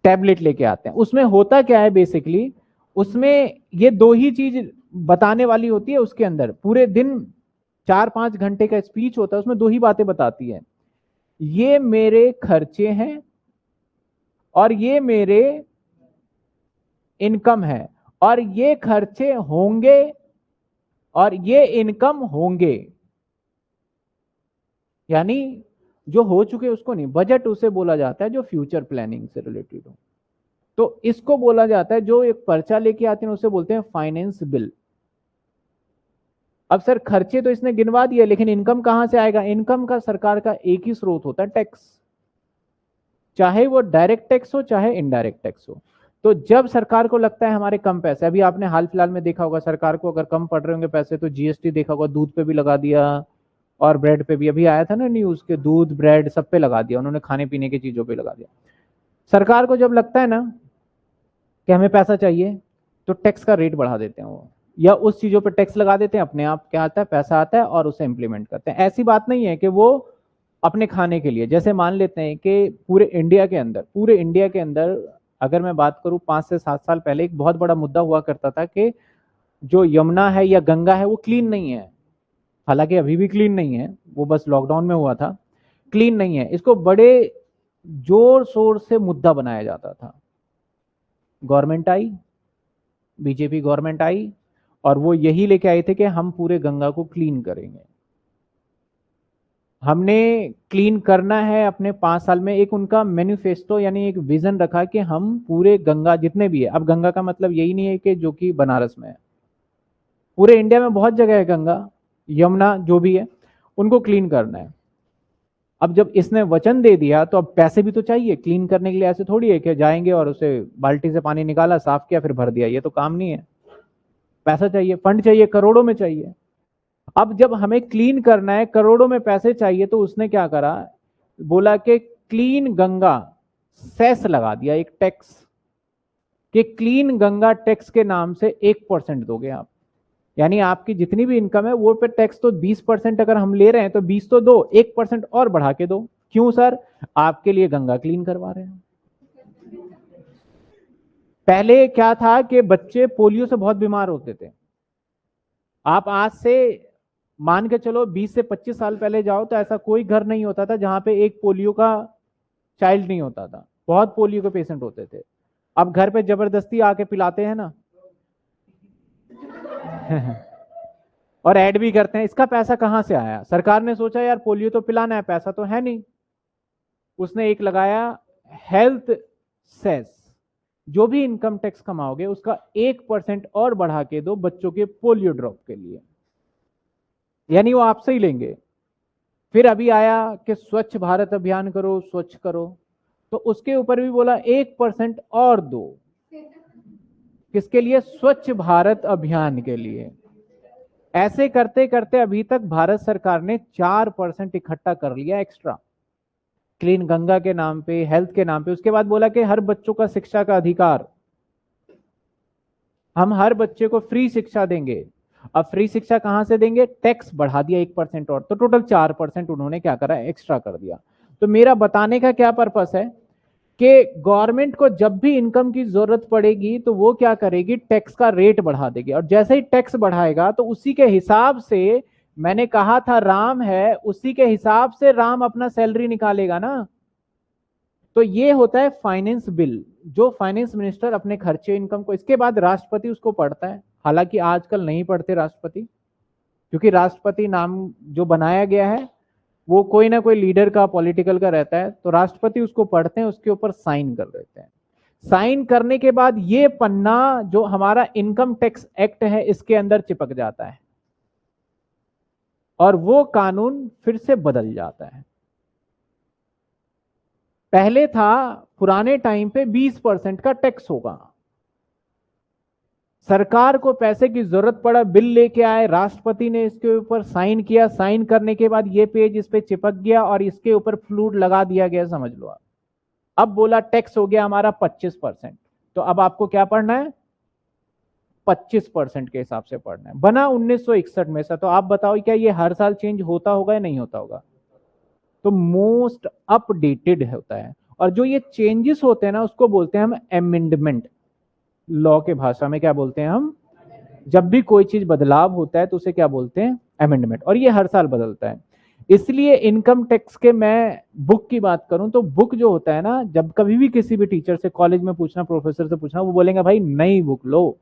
टैबलेट लेके आते हैं। उसमें होता क्या है बेसिकली, उसमें ये 2 ही चीज बताने वाली होती है। उसके अंदर पूरे दिन 4-5 घंटे का स्पीच होता है, उसमें 2 ही बातें बताती है। ये मेरे खर्चे हैं और ये मेरे इनकम है, और ये खर्चे होंगे और ये इनकम होंगे। यानी जो हो चुके उसको नहीं, बजट उसे बोला जाता है जो फ्यूचर प्लानिंग से रिलेटेड हो। तो इसको बोला जाता है, जो एक पर्चा लेके आते हैं उसे बोलते हैं फाइनेंस बिल। अब सर खर्चे तो इसने गिनवा दिए, लेकिन इनकम कहां से आएगा? इनकम का सरकार का एक ही स्रोत होता है, टैक्स। चाहे वो डायरेक्ट टैक्स हो चाहे इनडायरेक्ट टैक्स हो। तो जब सरकार को लगता है हमारे कम पैसे, अभी आपने हाल फिलहाल में देखा होगा सरकार को अगर कम पड़ रहे होंगे पैसे तो जीएसटी देखा होगा, दूध पे भी लगा दिया और ब्रेड पे भी अभी आया था ना न्यूज के, दूध ब्रेड सब पे लगा दिया उन्होंने, खाने पीने की चीजों पे लगा दिया। सरकार को जब लगता है ना कि हमें पैसा चाहिए तो टैक्स का रेट बढ़ा देते हैं वो, या उस चीजों पे टैक्स लगा देते हैं, अपने आप क्या आता है, पैसा आता है और उसे इंप्लीमेंट करते हैं। ऐसी बात नहीं है कि वो अपने खाने के लिए, जैसे मान लेते हैं कि पूरे इंडिया के अंदर अगर मैं बात करूं 5 से 7 साल पहले एक बहुत बड़ा मुद्दा हुआ करता था कि जो यमुना है या गंगा है वो क्लीन नहीं है। हालांकि अभी भी क्लीन नहीं है, वो बस लॉकडाउन में हुआ था, क्लीन नहीं है। इसको बड़े जोर शोर से मुद्दा बनाया जाता था। गवर्नमेंट आई, बीजेपी गवर्नमेंट आई और वो यही लेके आए थे कि हम पूरे गंगा को क्लीन करेंगे, हमने क्लीन करना है अपने 5 साल में। एक उनका मैनिफेस्टो यानी एक विजन रखा कि हम पूरे गंगा जितने भी है, अब गंगा का मतलब यही नहीं है कि जो कि बनारस में है, पूरे इंडिया में बहुत जगह है गंगा यमुना जो भी है, उनको क्लीन करना है। अब जब इसने वचन दे दिया तो अब पैसे भी तो चाहिए क्लीन करने के लिए। ऐसे थोड़ी है कि जाएंगे और उसे बाल्टी से पानी निकाला, साफ किया, फिर भर दिया, ये तो काम नहीं है। पैसा चाहिए, फंड चाहिए, करोड़ों में चाहिए। अब जब हमें क्लीन करना है, करोड़ों में पैसे चाहिए, तो उसने क्या करा, बोला कि क्लीन गंगा सेस लगा दिया, एक टैक्स, कि क्लीन गंगा टैक्स के नाम से 1% दोगे आप, यानी आपकी जितनी भी इनकम है वो पे टैक्स तो 20% अगर हम ले रहे हैं तो 20 तो दो, 1% और बढ़ा के दो। क्यों सर? आपके लिए गंगा क्लीन करवा रहे हैं। पहले क्या था कि बच्चे पोलियो से बहुत बीमार होते थे। आप आज से मान के चलो 20 से 25 साल पहले जाओ तो ऐसा कोई घर नहीं होता था जहां पे एक पोलियो का चाइल्ड नहीं होता था, बहुत पोलियो के पेशेंट होते थे। अब घर पे जबरदस्ती आके पिलाते हैं ना और ऐड भी करते हैं। इसका पैसा कहां से आया? सरकार ने सोचा यार पोलियो तो पिलाना है, पैसा तो है नहीं, उसने एक लगाया हेल्थ सेस, जो भी इनकम टैक्स कमाओगे उसका 1% और बढ़ा के दो बच्चों के पोलियो ड्रॉप के लिए, यानी वो आपसे ही लेंगे। फिर अभी आया कि स्वच्छ भारत अभियान करो, स्वच्छ करो, तो उसके ऊपर भी बोला 1% और दो, किसके लिए? स्वच्छ भारत अभियान के लिए। ऐसे करते करते अभी तक भारत सरकार ने 4% इकट्ठा कर लिया एक्स्ट्रा, क्लीन गंगा के नाम पे, हेल्थ के नाम पे। उसके बाद बोला कि हर बच्चों का शिक्षा का अधिकार, हम हर बच्चे को फ्री शिक्षा देंगे। अब फ्री शिक्षा कहां से देंगे? टैक्स बढ़ा दिया 1% और, तो टोटल 4% उन्होंने क्या करा, एक्स्ट्रा कर दिया। तो मेरा बताने का क्या पर्पस है कि गवर्नमेंट को जब भी इनकम की जरूरत पड़ेगी तो वो क्या करेगी, टैक्स का रेट बढ़ा देगी। और जैसे ही टैक्स बढ़ाएगा तो उसी के हिसाब से, मैंने कहा था राम है, उसी के हिसाब से राम अपना सैलरी निकालेगा ना। तो ये होता है फाइनेंस बिल, जो फाइनेंस मिनिस्टर अपने खर्चे इनकम को, इसके बाद राष्ट्रपति उसको पढ़ता है। हालांकि आजकल नहीं पढ़ते राष्ट्रपति, क्योंकि राष्ट्रपति नाम जो बनाया गया है वो कोई ना कोई लीडर का, पॉलिटिकल का रहता है, तो राष्ट्रपति उसको पढ़ते हैं, उसके ऊपर साइन कर देते हैं। साइन करने के बाद ये पन्ना जो हमारा इनकम टैक्स एक्ट है इसके अंदर चिपक जाता है और वो कानून फिर से बदल जाता है। पहले था पुराने टाइम पे 20% का टैक्स होगा, सरकार को पैसे की जरूरत पड़ा, बिल लेके आए, राष्ट्रपति ने इसके ऊपर साइन किया, साइन करने के बाद ये पेज इस पे चिपक गया और इसके ऊपर फ्लूड लगा दिया गया, समझ लो आप। अब बोला टैक्स हो गया हमारा 25%, तो अब आपको क्या पढ़ना है? 25% के हिसाब से पढ़ना है। बना 1961 में से, तो आप बताओ क्या ये हर साल चेंज होता होगा या नहीं होता होगा? तो मोस्ट अपडेटेड होता है। और जो ये चेंजेस होते हैं ना उसको बोलते हैं हम अमेंडमेंट। लॉ के भाषा में क्या बोलते हैं हम? जब भी कोई चीज बदलाव होता है तो उसे क्या बोलते हैं? अमेंडमेंट। और ये हर साल बदलता है। इसलिए इनकम टैक्स के मैं बुक की बात करूं तो बुक जो होता है ना, जब कभी भी किसी भी टीचर से, कॉलेज में पूछना, प्रोफेसर से पूछना, वो बोलेंगे भाई नई बुक लो,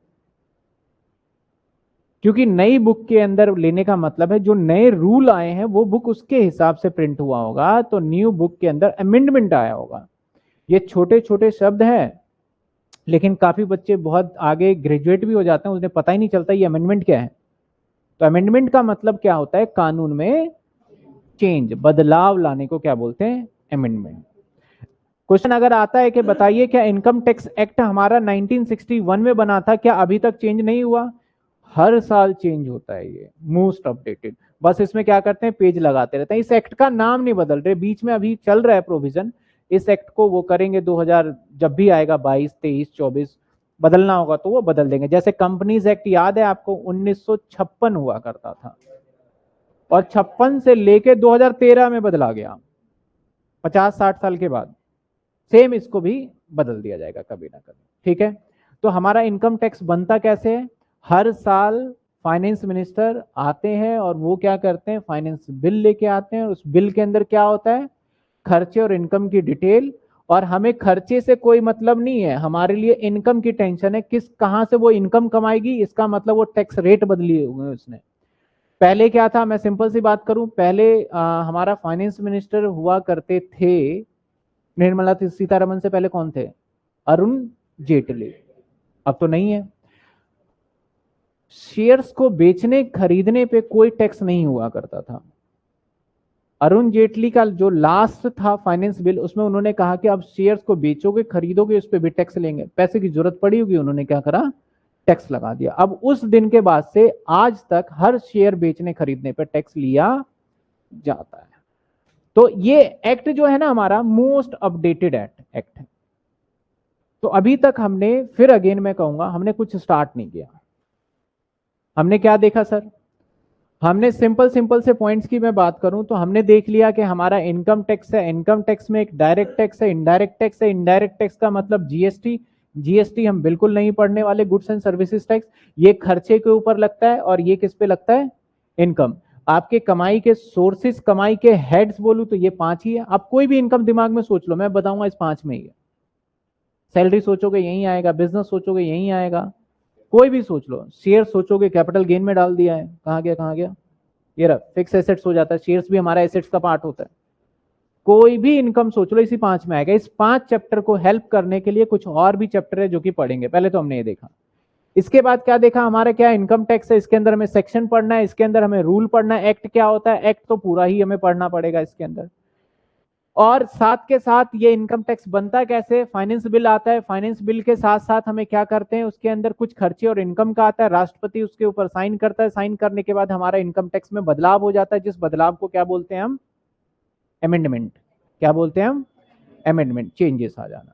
क्योंकि नई बुक के अंदर लेने का मतलब है जो नए रूल आए हैं वो बुक उसके हिसाब से प्रिंट हुआ होगा, तो न्यू बुक के अंदर अमेंडमेंट आया होगा। ये छोटे छोटे शब्द हैं, लेकिन काफी बच्चे बहुत आगे ग्रेजुएट भी हो जाते हैं, उन्हें पता ही नहीं चलता ये अमेंडमेंट क्या है। तो अमेंडमेंट का मतलब क्या होता है? कानून में चेंज, बदलाव लाने को क्या बोलते हैं? अमेंडमेंट। क्वेश्चन अगर आता है कि बताइए क्या इनकम टैक्स एक्ट हमारा 1961 में बना था, क्या अभी तक चेंज नहीं हुआ? हर साल चेंज होता है, ये मोस्ट अपडेटेड। बस इसमें क्या करते हैं, पेज लगाते रहते हैं। इस एक्ट का नाम नहीं बदल रहे, बीच में अभी चल रहा है प्रोविजन, इस एक्ट को वो करेंगे 2000 जब भी आएगा 22, 23, 24 बदलना होगा तो वो बदल देंगे। जैसे कंपनीज एक्ट याद है आपको, 1956 हुआ करता था और 56 से लेके 2013 में बदला गया, 50-60 साल के बाद। सेम इसको भी बदल दिया जाएगा कभी ना कभी, ठीक है। तो हमारा इनकम टैक्स बनता कैसे है, हर साल फाइनेंस मिनिस्टर आते हैं और वो क्या करते हैं, फाइनेंस बिल लेके आते हैं। उस बिल के अंदर क्या होता है, खर्चे और इनकम की डिटेल। और हमें खर्चे से कोई मतलब नहीं है, हमारे लिए इनकम की टेंशन है, किस कहां से वो इनकम कमाएगी, इसका मतलब वो टैक्स रेट बदली हुए उसने। पहले क्या था, मैं सिंपल सी बात करूं, पहले हमारा फाइनेंस मिनिस्टर हुआ करते थे, निर्मला सीतारमन से पहले कौन थे, अरुण जेटली। अब तो नहीं है। शेयर्स को बेचने खरीदने पे कोई टैक्स नहीं हुआ करता था। अरुण जेटली का जो लास्ट था फाइनेंस बिल, उसमें उन्होंने कहा कि अब शेयर्स को बेचोगे खरीदोगे उस पर भी टैक्स लेंगे, पैसे की जरूरत पड़ी होगी, उन्होंने क्या करा, टैक्स लगा दिया। अब उस दिन के बाद से आज तक हर शेयर बेचने खरीदने पर टैक्स लिया जाता है। तो ये एक्ट जो है ना हमारा मोस्ट अपडेटेड एक्ट है। तो अभी तक हमने, फिर अगेन मैं कहूंगा, हमने कुछ स्टार्ट नहीं किया। हमने क्या देखा सर, हमने सिंपल सिंपल से पॉइंट्स की मैं बात करूं तो हमने देख लिया कि हमारा इनकम टैक्स है, इनकम टैक्स में एक डायरेक्ट टैक्स है, इनडायरेक्ट टैक्स है। इनडायरेक्ट टैक्स का मतलब जीएसटी, जीएसटी हम बिल्कुल नहीं पढ़ने वाले, गुड्स एंड सर्विसेज टैक्स। ये खर्चे के ऊपर लगता है और ये किस पे लगता है, इनकम। आपके कमाई के सोर्सेस, कमाई के हेड्स बोलूं तो ये 5 ही है। आप कोई भी इनकम दिमाग में सोच लो, मैं बताऊंगा इस 5 में ही है। सैलरी सोचोगे यहीं आएगा, बिजनेस सोचोगे यहीं आएगा, कोई भी सोच लो। शेयर सोचोगे कैपिटल गेन में डाल दिया है, कहां गया कहां गया, ये रहा, फिक्स एसेट्स हो जाता है, शेयर्स भी हमारा एसेट्स का पार्ट होता है। कोई भी इनकम सोच लो इसी 5 में आएगा। इस 5 चैप्टर को हेल्प करने के लिए कुछ और भी चैप्टर है जो कि पढ़ेंगे, पहले तो हमने ये देखा। इसके बाद क्या देखा, हमारा क्या इनकम टैक्स है, इसके अंदर हमें सेक्शन पढ़ना है, इसके अंदर हमें रूल पढ़ना है, एक्ट क्या होता है, एक्ट तो पूरा ही हमें पढ़ना पड़ेगा इसके अंदर। और साथ के साथ ये इनकम टैक्स बनता कैसे, फाइनेंस बिल आता है, फाइनेंस बिल के साथ साथ हमें क्या करते हैं, उसके अंदर कुछ खर्चे और इनकम का आता है, राष्ट्रपति उसके ऊपर साइन करता है, साइन करने के बाद हमारा इनकम टैक्स में बदलाव हो जाता है, जिस बदलाव को क्या बोलते हैं हम, अमेंडमेंट। क्या बोलते हैं हम, अमेंडमेंट, चेंजेस आ जाना,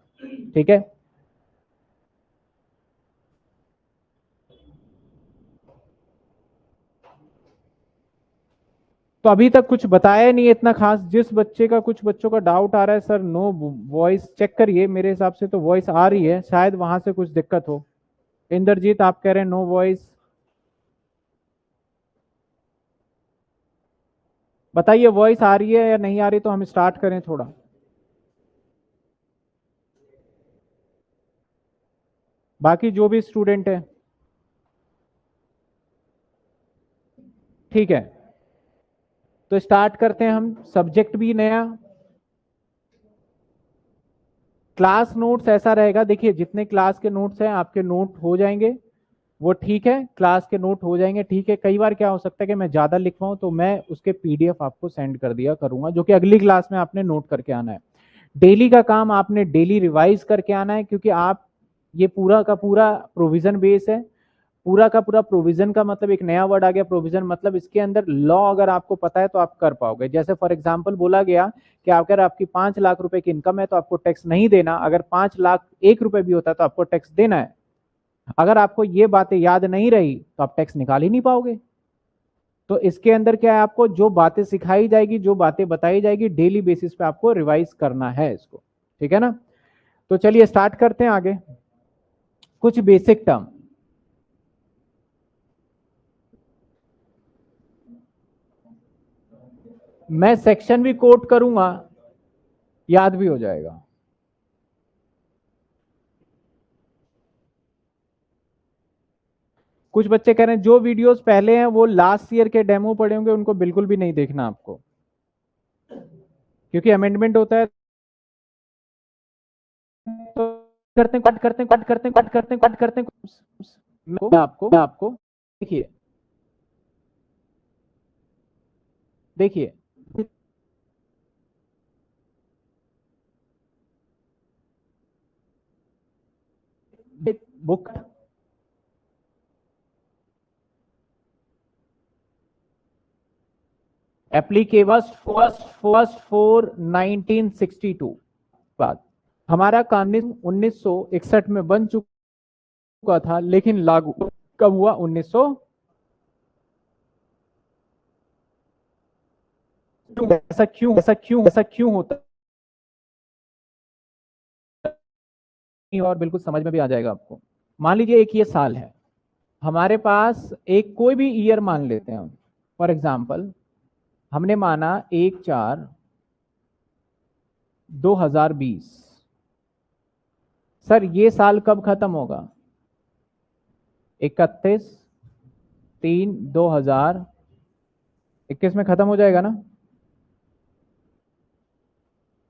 ठीक है। तो अभी तक कुछ बताया नहीं है इतना खास। जिस बच्चे का, कुछ बच्चों का डाउट आ रहा है सर नो वॉइस, चेक करिए, मेरे हिसाब से तो वॉइस आ रही है, शायद वहां से कुछ दिक्कत हो। इंद्रजीत आप कह रहे हैं नो वॉइस, बताइए वॉइस आ रही है या नहीं आ रही, तो हम स्टार्ट करें थोड़ा। बाकी जो भी स्टूडेंट है, ठीक है, तो स्टार्ट करते हैं हम। सब्जेक्ट भी नया, क्लास नोट्स ऐसा रहेगा, देखिए जितने क्लास के नोट्स हैं आपके नोट हो जाएंगे वो ठीक है, क्लास के नोट हो जाएंगे ठीक है। कई बार क्या हो सकता है कि मैं ज्यादा लिखवाऊं तो मैं उसके पीडीएफ आपको सेंड कर दिया करूंगा, जो कि अगली क्लास में आपने नोट करके आना है। डेली का काम आपने डेली रिवाइज करके आना है, क्योंकि आप, ये पूरा का पूरा प्रोविजन बेस है। पूरा का पूरा प्रोविजन का मतलब एक नया वर्ड आ गया प्रोविजन, मतलब इसके अंदर लॉ अगर आपको पता है तो आप कर पाओगे। जैसे फॉर एग्जांपल बोला गया कि अगर आपकी 5 लाख रुपए की इनकम है तो आपको टैक्स नहीं देना, अगर 5 लाख 1 रुपए भी होता है तो आपको टैक्स देना है। अगर आपको ये बातें याद नहीं रही तो आप टैक्स निकाल ही नहीं पाओगे। तो इसके अंदर क्या है, आपको जो बातें सिखाई जाएगी, जो बातें बताई जाएगी, डेली बेसिस पे आपको रिवाइज करना है इसको, ठीक है ना। तो चलिए स्टार्ट करते हैं आगे। कुछ बेसिक टर्म, मैं सेक्शन भी कोट करूंगा, याद भी हो जाएगा। कुछ बच्चे कह रहे हैं जो वीडियोस पहले हैं वो लास्ट ईयर के डेमो पड़े होंगे, उनको बिल्कुल भी नहीं देखना आपको, क्योंकि अमेंडमेंट होता है तो करते हैं, कट करते हैं, कट करते हैं, कट करते हैं, कट करते हैं। मैं आपको देखिए, देखिए बुक, एप्लीकेबल फर्स्ट फॉर 1962 बाद। हमारा कानून 1961 में बन चुका था, लेकिन लागू कब हुआ? 1900। ऐसा क्यों होता और बिल्कुल समझ में भी आ जाएगा आपको। मान लीजिए एक ये साल है, हमारे पास एक कोई भी ईयर मान लेते हैं हम। फॉर एग्जाम्पल हमने माना 1/4/2020। सर ये साल कब खत्म होगा? 31/3/2021 में खत्म हो जाएगा ना।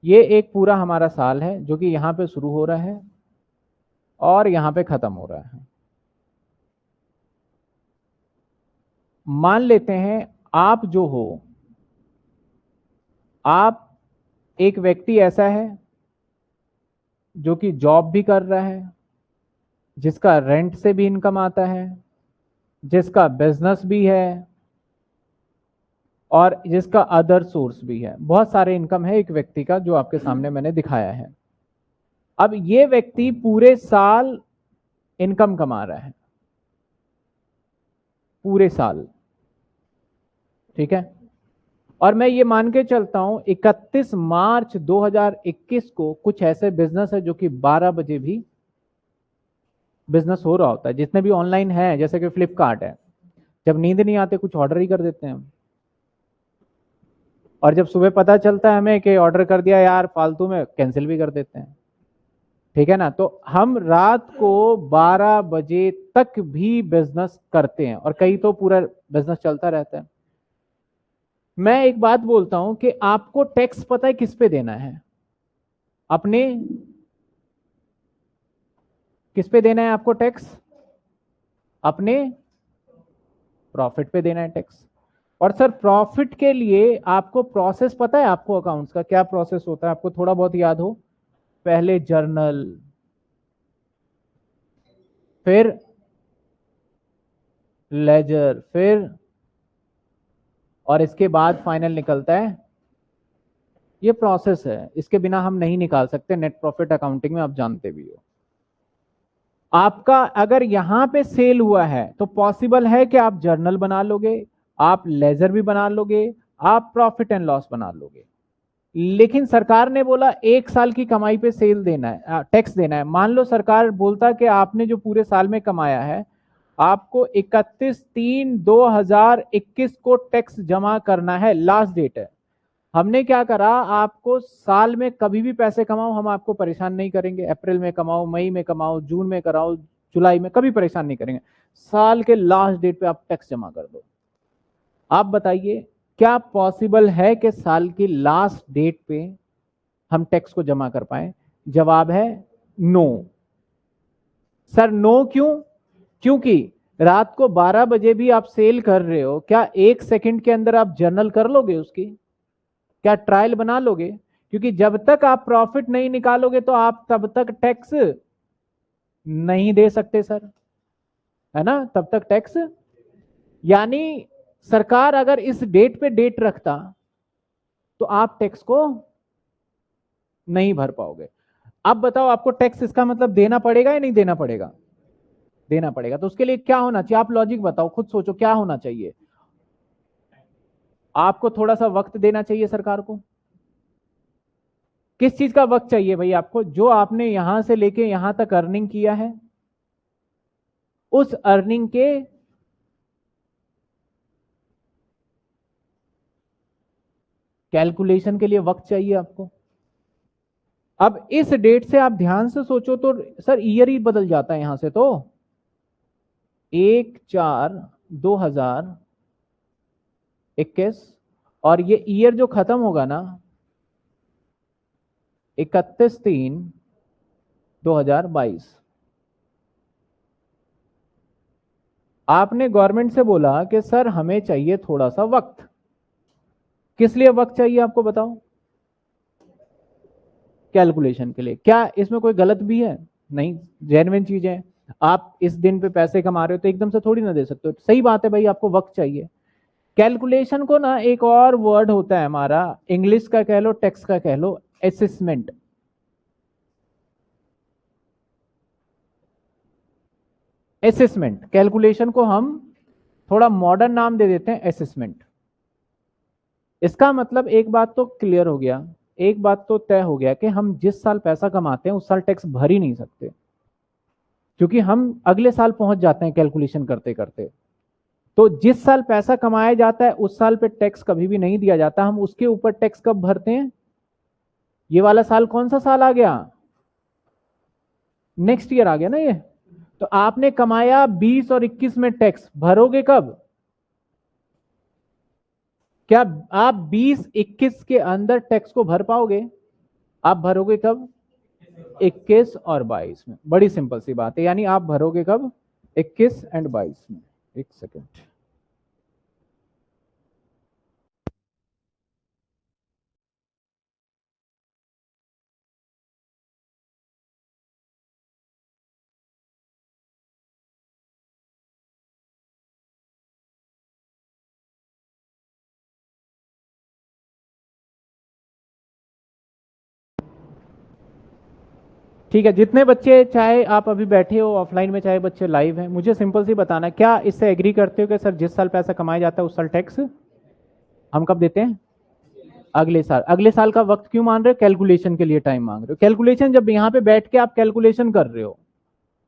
ये एक पूरा हमारा साल है जो कि यहां पे शुरू हो रहा है और यहां पे खत्म हो रहा है। मान लेते हैं आप जो हो, आप एक व्यक्ति ऐसा है जो कि जॉब भी कर रहा है, जिसका रेंट से भी इनकम आता है, जिसका बिजनेस भी है और जिसका अदर सोर्स भी है। बहुत सारे इनकम है एक व्यक्ति का जो आपके सामने मैंने दिखाया है। अब ये व्यक्ति पूरे साल इनकम कमा रहा है, पूरे साल, ठीक है। और मैं ये मान के चलता हूं 31 मार्च 2021 को कुछ ऐसे बिजनेस है जो कि 12 बजे भी बिजनेस हो रहा होता है, जितने भी ऑनलाइन है, जैसे कि फ्लिपकार्ट है। जब नींद नहीं आते कुछ ऑर्डर ही कर देते हैं हम, और जब सुबह पता चलता है हमें कि ऑर्डर कर दिया यार फालतू में, कैंसिल भी कर देते हैं, ठीक है ना। तो हम रात को 12 बजे तक भी बिजनेस करते हैं और कई तो पूरा बिजनेस चलता रहता है। मैं एक बात बोलता हूं कि आपको टैक्स पता है किस पे देना है? अपने किस पे देना है आपको टैक्स? अपने प्रॉफिट पे देना है टैक्स। और सर प्रॉफिट के लिए आपको प्रोसेस पता है? आपको अकाउंट्स का क्या प्रोसेस होता है आपको थोड़ा बहुत याद हो? पहले जर्नल, फिर लेजर, फिर और इसके बाद फाइनल निकलता है। ये प्रोसेस है, इसके बिना हम नहीं निकाल सकते नेट प्रॉफिट अकाउंटिंग में, आप जानते भी हो। आपका अगर यहां पे सेल हुआ है तो पॉसिबल है कि आप जर्नल बना लोगे, आप लेजर भी बना लोगे, आप प्रॉफिट एंड लॉस बना लोगे। लेकिन सरकार ने बोला 1 साल की कमाई पे सेल देना है, टैक्स देना है। मान लो सरकार बोलता कि आपने जो पूरे साल में कमाया है आपको 31/3/2021 को टैक्स जमा करना है, लास्ट डेट है। हमने क्या करा, आपको साल में कभी भी पैसे कमाओ हम आपको परेशान नहीं करेंगे। अप्रैल में कमाओ, मई में कमाओ, जून में कराओ, जुलाई में, कभी परेशान नहीं करेंगे। साल के लास्ट डेट पे आप टैक्स जमा कर दो। आप बताइए क्या पॉसिबल है कि साल की लास्ट डेट पे हम टैक्स को जमा कर पाए? जवाब है नो। सर नो क्यों? क्योंकि रात को 12 बजे भी आप सेल कर रहे हो, क्या 1 सेकंड के अंदर आप जर्नल कर लोगे उसकी? क्या ट्रायल बना लोगे? क्योंकि जब तक आप प्रॉफिट नहीं निकालोगे तो आप तब तक टैक्स नहीं दे सकते सर, है ना, तब तक टैक्स। यानी सरकार अगर इस डेट पे डेट रखता तो आप टैक्स को नहीं भर पाओगे। अब बताओ आपको टैक्स इसका मतलब देना पड़ेगा या नहीं देना पड़ेगा? देना पड़ेगा। तो उसके लिए क्या होना चाहिए? आप लॉजिक बताओ, खुद सोचो क्या होना चाहिए। आपको थोड़ा सा वक्त देना चाहिए सरकार को। किस चीज का वक्त चाहिए भाई आपको? जो आपने यहां से लेके यहां तक अर्निंग किया है उस अर्निंग के कैलकुलेशन के लिए वक्त चाहिए आपको। अब इस डेट से आप ध्यान से सोचो तो सर ईयर ही बदल जाता है यहां से। तो 1/4/2021 और ये ईयर जो खत्म होगा ना 31/3/2022। आपने गवर्नमेंट से बोला कि सर हमें चाहिए थोड़ा सा वक्त। किस लिए वक्त चाहिए आपको बताओ? कैलकुलेशन के लिए। क्या इसमें कोई गलत भी है? नहीं, जेन्युइन चीजें हैं। आप इस दिन पे पैसे कमा रहे हो तो एकदम से थोड़ी ना दे सकते हो। सही बात है भाई, आपको वक्त चाहिए। कैलकुलेशन को ना एक और वर्ड होता है हमारा, इंग्लिश का कह लो, टैक्स का कह लो, असेसमेंट। असेसमेंट, कैलकुलेशन को हम थोड़ा मॉडर्न नाम दे देते हैं असेसमेंट। इसका मतलब एक बात तो क्लियर हो गया, एक बात तो तय हो गया कि हम जिस साल पैसा कमाते हैं उस साल टैक्स भर ही नहीं सकते, क्योंकि हम अगले साल पहुंच जाते हैं कैलकुलेशन करते करते। तो जिस साल पैसा कमाया जाता है उस साल पे टैक्स कभी भी नहीं दिया जाता, हम उसके ऊपर टैक्स कब भरते हैं? ये वाला साल कौन सा साल आ गया? नेक्स्ट ईयर आ गया ना ये। तो आपने कमाया 20 और 21 में, टैक्स भरोगे कब? क्या आप 20-21 के अंदर टैक्स को भर पाओगे? आप भरोगे कब? 21 और 22 में। बड़ी सिंपल सी बात है, यानी आप भरोगे कब? 21 एंड 22 में। एक सेकेंड, ठीक है। जितने बच्चे, चाहे आप अभी बैठे हो ऑफलाइन में, चाहे बच्चे लाइव हैं, मुझे सिंपल सी बताना, क्या इससे एग्री करते हो कि सर जिस साल पैसा कमाया जाता है उस साल टैक्स हम कब देते हैं? अगले साल। अगले साल का वक्त क्यों मान रहे हो? कैलकुलेशन के लिए टाइम मांग रहे हो। कैलकुलेशन जब यहाँ पे बैठ के आप कैलकुलेशन कर रहे हो,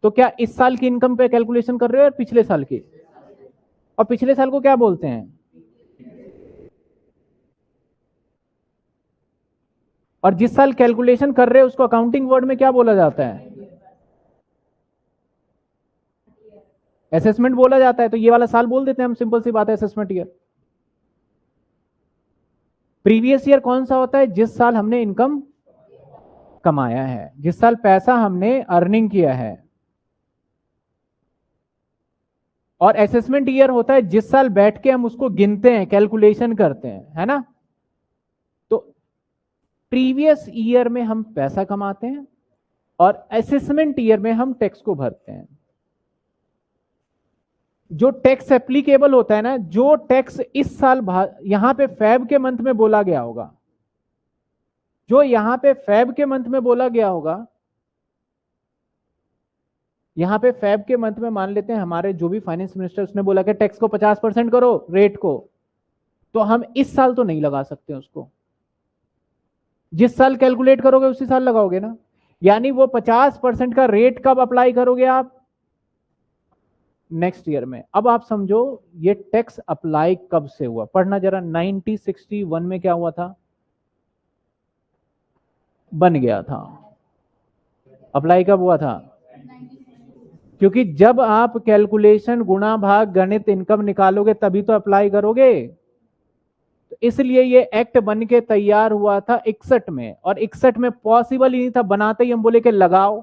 तो क्या इस साल की इनकम पे कैलकुलेशन कर रहे हो या पिछले साल की? और पिछले साल को क्या बोलते हैं? और जिस साल कैलकुलेशन कर रहे हो उसको अकाउंटिंग वर्ड में क्या बोला जाता है? असेसमेंट बोला जाता है। तो ये वाला साल बोल देते हैं हम, सिंपल सी बात है, असेसमेंट ईयर। प्रीवियस ईयर कौन सा होता है? जिस साल हमने इनकम कमाया है, जिस साल पैसा हमने अर्निंग किया है। और असेसमेंट ईयर होता है जिस साल बैठ के हम उसको गिनते हैं, कैलकुलेशन करते हैं, है ना। तो प्रीवियस ईयर में हम पैसा कमाते हैं और असेसमेंट ईयर में हम टैक्स को भरते हैं। जो टैक्स एप्लीकेबल होता है ना, जो टैक्स इस साल यहां पे फेब के मंथ में बोला गया होगा, जो यहां पे फेब के मंथ में बोला गया होगा, यहां पे फेब के मंथ में मान लेते हैं हमारे जो भी फाइनेंस मिनिस्टर, उसने बोला कि टैक्स को 50% करो रेट को, तो हम इस साल तो नहीं लगा सकते उसको। जिस साल कैलकुलेट करोगे उसी साल लगाओगे ना। यानी वो 50% का रेट कब अप्लाई करोगे आप? नेक्स्ट ईयर में। अब आप समझो ये टैक्स अप्लाई कब से हुआ, पढ़ना जरा। 1961 में क्या हुआ था? बन गया था। अप्लाई कब हुआ था? क्योंकि जब आप कैलकुलेशन, गुणा भाग, गणित, इनकम निकालोगे तभी तो अप्लाई करोगे। तो इसलिए ये एक्ट बन के तैयार हुआ था 61 में, और 61 में पॉसिबल ही नहीं था, बनाते ही हम बोले कि लगाओ।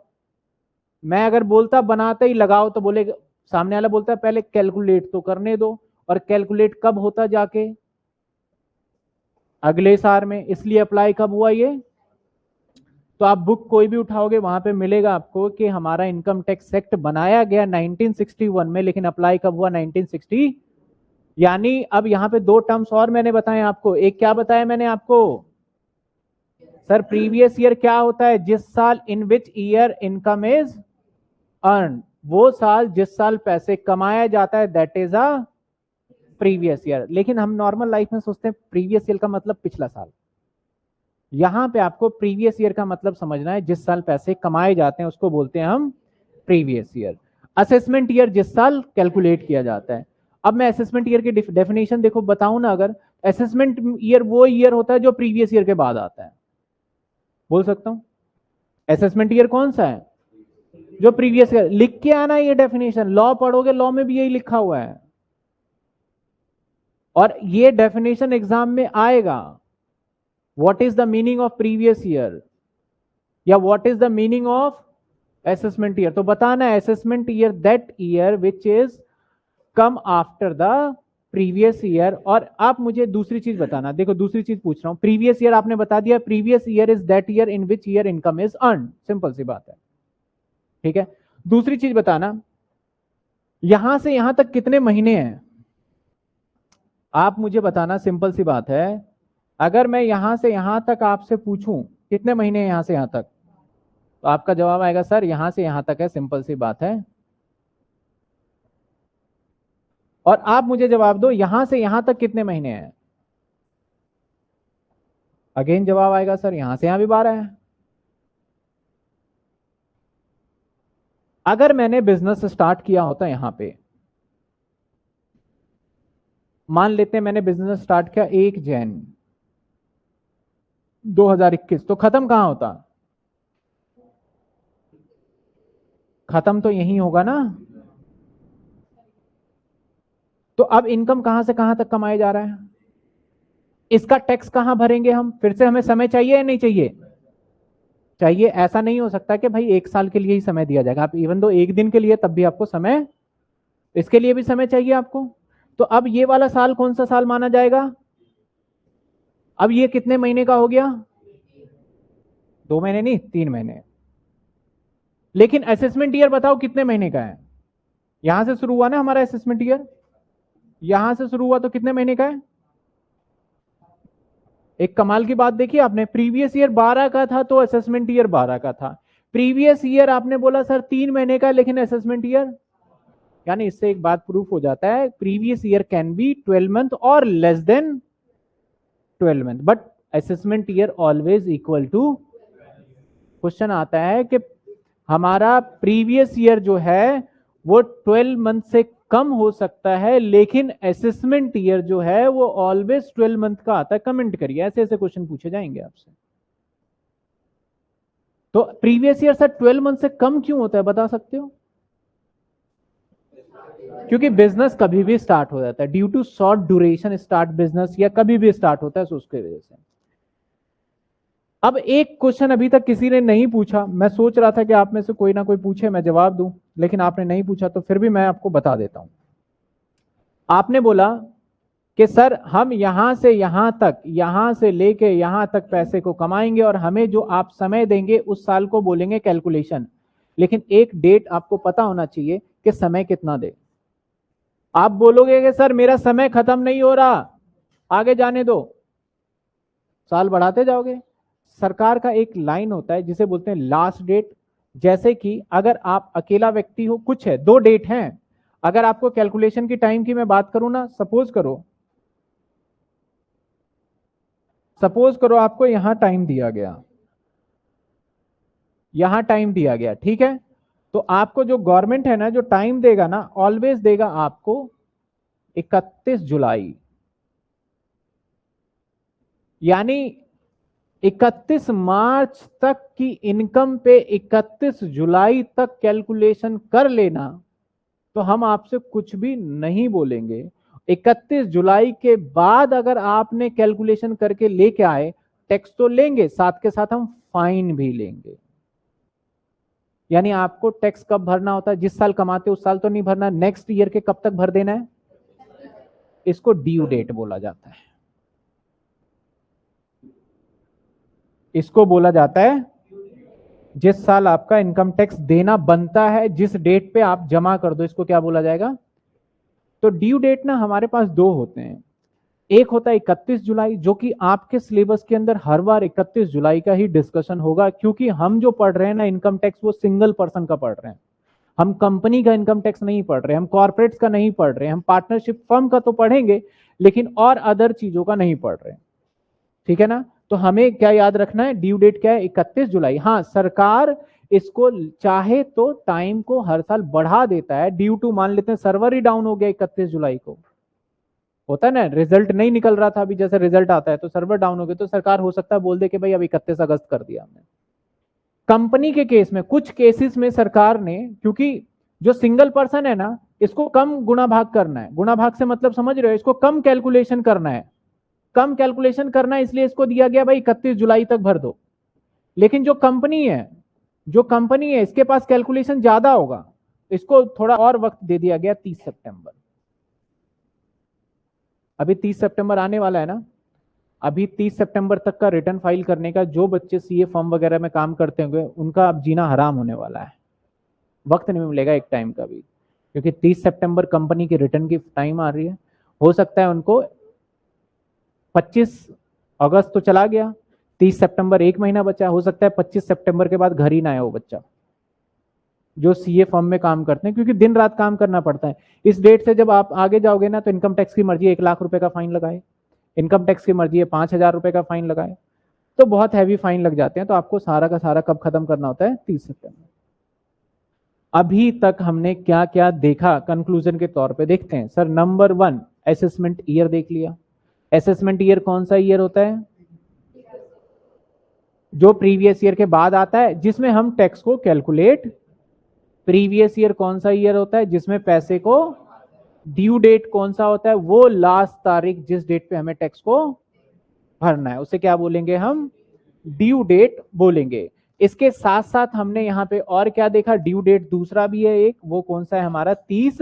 मैं अगर बोलता बनाते ही लगाओ तो बोले, सामने वाला बोलता पहले कैलकुलेट तो करने दो। और कैलकुलेट कब होता जाके? अगले साल में। इसलिए अप्लाई कब हुआ ये? तो आप बुक कोई भी उठाओगे वहां पे मिलेगा आपको कि हमारा इनकम टैक्स एक्ट बनाया गया 1961 में, लेकिन अप्लाई कब हुआ? 1960। यानी अब यहां पे दो टर्म्स और मैंने बताए आपको। एक क्या बताया मैंने आपको? सर प्रीवियस ईयर क्या होता है? जिस साल, in which year income is earn, वो साल जिस साल पैसे कमाया जाता है, that is a previous year. लेकिन हम नॉर्मल लाइफ में सोचते हैं प्रीवियस ईयर का मतलब पिछला साल। यहां पे आपको प्रीवियस ईयर का मतलब समझना है, जिस साल पैसे कमाए जाते हैं उसको बोलते हैं हम प्रीवियस ईयर। असेसमेंट ईयर जिस साल कैलकुलेट किया जाता है। अब मैं असेसमेंट ईयर की डेफिनेशन देखो बताऊं ना, अगर असेसमेंट ईयर वो ईयर होता है जो प्रीवियस ईयर के बाद आता है। बोल सकता हूं असेसमेंट ईयर कौन सा है? जो प्रीवियस ईयर। लिख के आना ये डेफिनेशन, लॉ पढ़ोगे लॉ में भी यही लिखा हुआ है, और ये डेफिनेशन एग्जाम में आएगा। What is the meaning of previous year, या what is the meaning of assessment year? तो बताना है assessment year that year which is come after the previous year. और आप मुझे दूसरी चीज बताना, देखो दूसरी चीज पूछ रहा हूं। प्रीवियस ईयर आपने बता दिया, previous year is that year in which year income is earn, simple सी बात है, ठीक है। दूसरी चीज बताना, यहां से यहां तक कितने महीने हैं? आप मुझे बताना, सिंपल सी बात है, अगर मैं यहां से यहां तक आपसे पूछूं कितने महीने हैं यहां से यहां तक, तो आपका जवाब आएगा सर यहां से यहां तक है, सिंपल सी बात है। और आप मुझे जवाब दो यहां से यहां तक कितने महीने हैं, अगेन जवाब आएगा सर यहां से यहां भी 12 है। अगर मैंने बिजनेस स्टार्ट किया होता यहां पे, मान लेते हैं मैंने बिजनेस स्टार्ट किया 1 जनवरी 2021, तो खत्म कहां होता, खत्म तो यही होगा ना। तो अब इनकम कहां से कहां तक कमाया जा रहा है, इसका टैक्स कहां भरेंगे हम, फिर से हमें समय चाहिए या नहीं चाहिए, चाहिए। ऐसा नहीं हो सकता कि भाई 1 साल के लिए ही समय दिया जाएगा, आप इवन दो 1 दिन के लिए तब भी आपको समय, इसके लिए भी समय चाहिए आपको। तो अब ये वाला साल कौन सा साल माना जाएगा, अब ये कितने महीने का हो गया, 2 महीने नहीं 3 महीने। लेकिन असेसमेंट ईयर बताओ कितने महीने का है, यहां से शुरू हुआ ना हमारा असेसमेंट ईयर, यहां से शुरू हुआ तो कितने महीने का है। एक कमाल की बात देखी आपने, प्रीवियस ईयर 12 का था तो असेसमेंट ईयर 12 का था, प्रीवियस ईयर आपने बोला सर 3 महीने का लेकिन असेसमेंट ईयर, यानी इससे एक बात प्रूफ हो जाता है, previous year can be 12 month और less than 12 month, but assessment year always equal to. Question आता है कि हमारा प्रीवियस ईयर जो है वो 12 मंथ से कम हो सकता है, लेकिन असेसमेंट ईयर जो है वो ऑलवेज 12 मंथ का आता है। कमेंट करिए, ऐसे ऐसे क्वेश्चन पूछे जाएंगे आपसे। तो प्रीवियस ईयर सर 12 मंथ से कम क्यों होता है बता सकते हो, क्योंकि बिजनेस कभी भी स्टार्ट हो जाता है due to short duration start business, या कभी भी स्टार्ट होता है, तो उसके वजह से। अब एक क्वेश्चन अभी तक किसी ने नहीं पूछा, मैं सोच रहा था कि आप में से कोई ना कोई पूछे मैं जवाब दूं, लेकिन आपने नहीं पूछा, तो फिर भी मैं आपको बता देता हूं। आपने बोला कि सर हम यहां से यहां तक, यहां से लेके यहां तक पैसे को कमाएंगे और हमें जो आप समय देंगे उस साल को बोलेंगे कैलकुलेशन, लेकिन एक डेट आपको पता होना चाहिए कि समय कितना दे। आप बोलोगे कि सर मेरा समय खत्म नहीं हो रहा, आगे जाने दो, साल बढ़ाते जाओगे। सरकार का एक लाइन होता है जिसे बोलते हैं लास्ट डेट, जैसे कि अगर आप अकेला व्यक्ति हो, कुछ है 2 डेट हैं, अगर आपको कैलकुलेशन की टाइम की मैं बात करूं ना, सपोज करो आपको यहां टाइम दिया गया, यहां टाइम दिया गया, ठीक है। तो आपको जो गवर्नमेंट है ना, जो टाइम देगा ना, ऑलवेज देगा आपको 31 जुलाई, यानी 31 मार्च तक की इनकम पे 31 जुलाई तक कैलकुलेशन कर लेना, तो हम आपसे कुछ भी नहीं बोलेंगे। 31 जुलाई के बाद अगर आपने कैलकुलेशन करके लेके आए, टैक्स तो लेंगे, साथ के साथ हम फाइन भी लेंगे। यानी आपको टैक्स कब भरना होता है, जिस साल कमाते उस साल तो नहीं भरना, नेक्स्ट ईयर के कब तक भर देना है, इसको ड्यू डेट बोला जाता है, इसको बोला जाता है जिस साल आपका इनकम टैक्स देना बनता है, जिस डेट पे आप जमा कर दो, इसको क्या बोला जाएगा। तो ड्यू डेट ना हमारे पास 2 होते हैं, एक होता है 31 जुलाई, जो कि आपके सिलेबस के अंदर हर बार 31 जुलाई का ही डिस्कशन होगा, क्योंकि हम जो पढ़ रहे हैं ना इनकम टैक्स, वो सिंगल पर्सन का पढ़ रहे हैं, हम कंपनी का इनकम टैक्स नहीं पढ़ रहे, हम कॉर्पोरेट्स का नहीं पढ़ रहे, हम पार्टनरशिप फर्म का तो पढ़ेंगे लेकिन और अदर चीजों का नहीं पढ़ रहे, ठीक है ना। तो हमें क्या याद रखना है, ड्यू डेट क्या है, 31 जुलाई। हाँ, सरकार इसको चाहे तो टाइम को हर साल बढ़ा देता है, ड्यू टू मान लेते हैं सर्वर ही डाउन हो गया 31 जुलाई को, होता है ना, रिजल्ट नहीं निकल रहा था, अभी जैसे रिजल्ट आता है तो सर्वर डाउन हो गया, तो सरकार हो सकता है बोल दे कि भाई अब 31 अगस्त कर दिया हमने। कंपनी के केस में, कुछ केसेस में सरकार ने, क्योंकि जो सिंगल पर्सन है ना, इसको कम गुणा भाग करना है, गुणा भाग से मतलब समझ रहे हो, इसको कम कैलकुलेशन करना है, कम कैलकुलेशन करना है, इसलिए इसको दिया गया भाई 31 जुलाई तक भर दो। लेकिन जो कंपनी है, जो कंपनी है इसके पास कैलकुलेशन ज्यादा होगा, इसको थोड़ा और वक्त दे दिया गया 30 सितंबर। अभी 30 सितंबर आने वाला है ना, अभी 30 सितंबर तक का रिटर्न फाइल करने का, जो बच्चे सीए फॉर्म वगैरह में काम करते होंगे उनका अब जीना हराम होने वाला है, वक्त नहीं मिलेगा एक टाइम का भी, क्योंकि 30 सितंबर कंपनी की रिटर्न की टाइम आ रही है। हो सकता है उनको 25 अगस्त तो चला गया, 30 सितंबर एक महीना बचा, हो सकता है 25 सितंबर के बाद घर ही ना आए वो बच्चा, जो सीए फर्म में काम करते हैं, क्योंकि दिन रात काम करना पड़ता है। इस डेट से जब आप आगे जाओगे ना, तो इनकम टैक्स की मर्जी है 1 लाख रुपए का फाइन लगाए, इनकम टैक्स की मर्जी है 5,000 रुपए का फाइन लगाए, तो बहुत हैवी फाइन लग जाते हैं। तो आपको सारा का सारा कब खत्म करना होता है? 30 सितंबर। अभी तक हमने क्या क्या देखा, कंक्लूजन के तौर पे देखते हैं। सर नंबर 1, असेसमेंट ईयर देख लिया। असेसमेंट ईयर कौन सा ईयर होता है? जो प्रीवियस ईयर के बाद आता है, जिसमें हम टैक्स को कैलकुलेट। प्रीवियस ईयर कौन सा ईयर होता है? जिसमें पैसे को ड्यू डेट कौन सा होता है? वो लास्ट तारीख जिस डेट पे हमें टैक्स को भरना है, उसे क्या बोलेंगे हम? ड्यू डेट बोलेंगे। इसके साथ साथ हमने यहाँ पे और क्या देखा? ड्यू डेट दूसरा भी है एक, वो कौन सा है हमारा? 30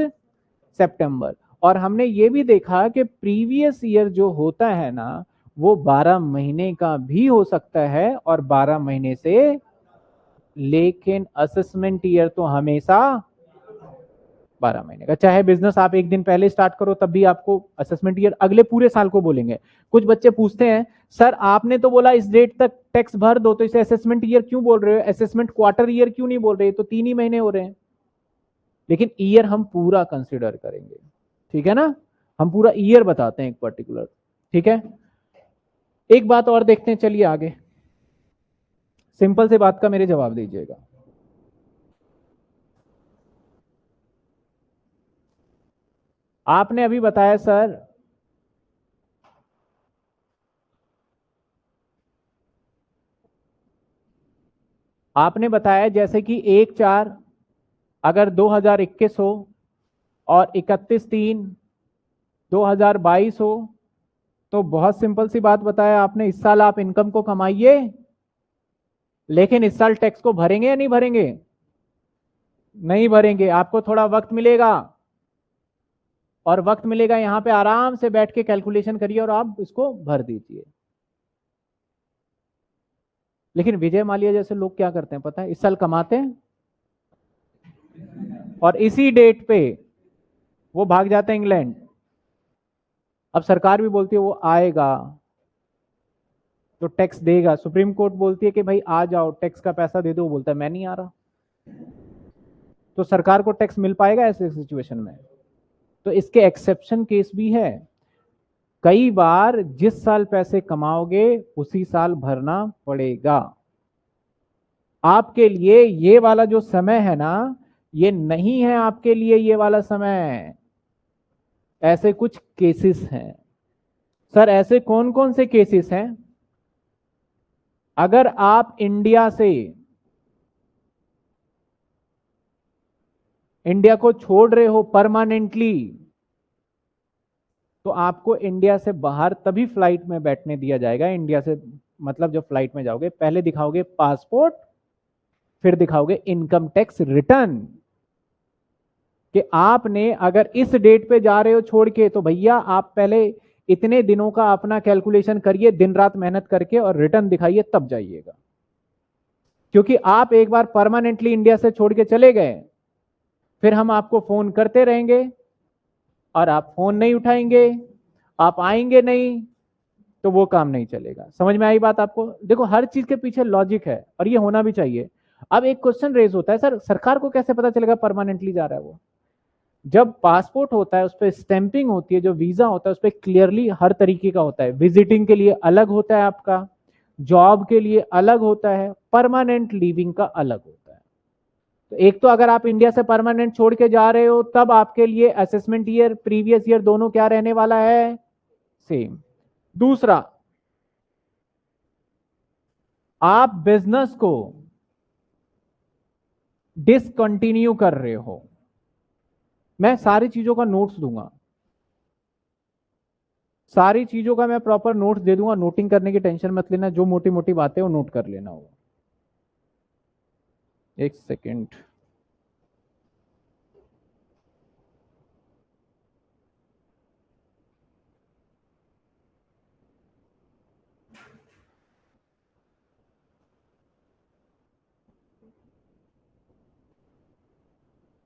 सितंबर। और हमने ये भी देखा कि प्रीवियस ईयर जो होता है ना, वो 12 महीने का भी हो सकता है और 12 महीने से, लेकिन असेसमेंट ईयर तो हमेशा 12 महीने का। चाहे बिजनेस आप एक दिन पहले स्टार्ट करो, तब भी आपको असेसमेंट ईयर अगले पूरे साल को बोलेंगे। कुछ बच्चे पूछते हैं, सर आपने तो बोला इस डेट तक टैक्स भर दो, तो इसे असेसमेंट ईयर क्यों बोल रहे हो? असेसमेंट क्वार्टर ईयर क्यों नहीं बोल रहे? तो 3 ही महीने हो रहे हैं। लेकिन ईयर हम पूरा कंसिडर करेंगे, ठीक है ना? हम पूरा ईयर बताते हैं एक पर्टिकुलर, ठीक है? एक बात और देखते हैं, चलिए आगे। सिंपल से बात का मेरे जवाब दीजिएगा। आपने अभी बताया सर, आपने बताया जैसे कि 1/4 अगर 2021 हो और 31/3/2022 हो, तो बहुत सिंपल सी बात बताया आपने, इस साल आप इनकम को कमाइए, लेकिन इस साल टैक्स को भरेंगे या नहीं भरेंगे? नहीं भरेंगे। आपको थोड़ा वक्त मिलेगा, और वक्त मिलेगा यहां पे आराम से बैठ के कैलकुलेशन करिए और आप इसको भर दीजिए। लेकिन विजय माल्या जैसे लोग क्या करते हैं पता है? इस साल कमाते हैं और इसी डेट पे वो भाग जाते हैं इंग्लैंड। अब सरकार भी बोलती है वो आएगा तो टैक्स देगा, सुप्रीम कोर्ट बोलती है कि भाई आ जाओ टैक्स का पैसा दे दो, वो बोलता है मैं नहीं आ रहा। तो सरकार को टैक्स मिल पाएगा ऐसे सिचुएशन में? तो इसके एक्सेप्शन केस भी है। कई बार जिस साल पैसे कमाओगे उसी साल भरना पड़ेगा। आपके लिए ये वाला जो समय है ना, ये नहीं है आपके लिए ये वाला समय। ऐसे कुछ केसेस हैं। सर ऐसे कौन कौन से केसेस हैं? अगर आप इंडिया को छोड़ रहे हो परमानेंटली, तो आपको इंडिया से बाहर तभी फ्लाइट में बैठने दिया जाएगा। इंडिया से मतलब जब फ्लाइट में जाओगे, पहले दिखाओगे पासपोर्ट, फिर दिखाओगे इनकम टैक्स रिटर्न, कि आपने अगर इस डेट पे जा रहे हो छोड़ के, तो भैया आप पहले इतने दिनों का अपना कैलकुलेशन करिए, दिन रात मेहनत करके, और रिटर्न दिखाइए तब जाइएगा। क्योंकि आप एक बार परमानेंटली इंडिया से छोड़ के चले गए, फिर हम आपको फोन करते रहेंगे और आप फोन नहीं उठाएंगे, आप आएंगे नहीं, तो वो काम नहीं चलेगा। समझ में आई बात आपको? देखो हर चीज के पीछे लॉजिक है और ये होना भी चाहिए। अब एक क्वेश्चन रेज होता है, सर सरकार को कैसे पता चलेगा परमानेंटली जा रहा है वो? जब पासपोर्ट होता है उस पर स्टैंपिंग होती है, जो वीजा होता है उस पर क्लियरली हर तरीके का होता है। विजिटिंग के लिए अलग होता है आपका, जॉब के लिए अलग होता है, परमानेंट लिविंग का अलग होता है। तो एक तो अगर आप इंडिया से परमानेंट छोड़ के जा रहे हो, तब आपके लिए असेसमेंट ईयर प्रीवियस ईयर दोनों क्या रहने वाला है? सेम। दूसरा, आप बिजनेस को डिसकंटिन्यू कर रहे हो, मैं सारी चीजों का नोट्स दूंगा, सारी चीजों का मैं प्रॉपर नोट्स दे दूंगा, नोटिंग करने की टेंशन मत लेना, जो मोटी मोटी बातें वो नोट कर लेना हो। एक सेकेंड।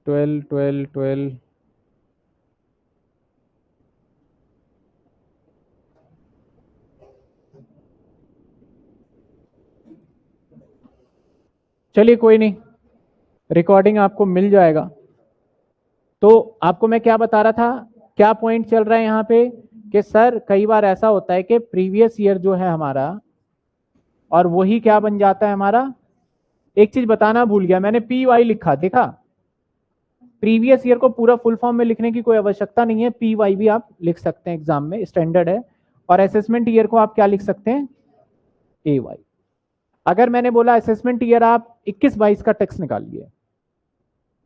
ट्वेल्व ट्वेल्व ट्वेल्व, चलिए कोई नहीं, रिकॉर्डिंग आपको मिल जाएगा। तो आपको मैं क्या बता रहा था, क्या पॉइंट चल रहा है यहाँ पे कि सर कई बार ऐसा होता है कि प्रीवियस ईयर जो है हमारा, और वही क्या बन जाता है हमारा, एक चीज बताना भूल गया मैंने, पी वाई लिखा, देखा? प्रीवियस ईयर को पूरा फुल फॉर्म में लिखने की कोई आवश्यकता नहीं है, पी वाई भी आप लिख सकते हैं, एग्जाम में स्टैंडर्ड है। और असेसमेंट ईयर को आप क्या लिख सकते हैं, ए वाई। अगर मैंने बोला असेसमेंट ईयर आप 21-22 का टैक्स निकालिए,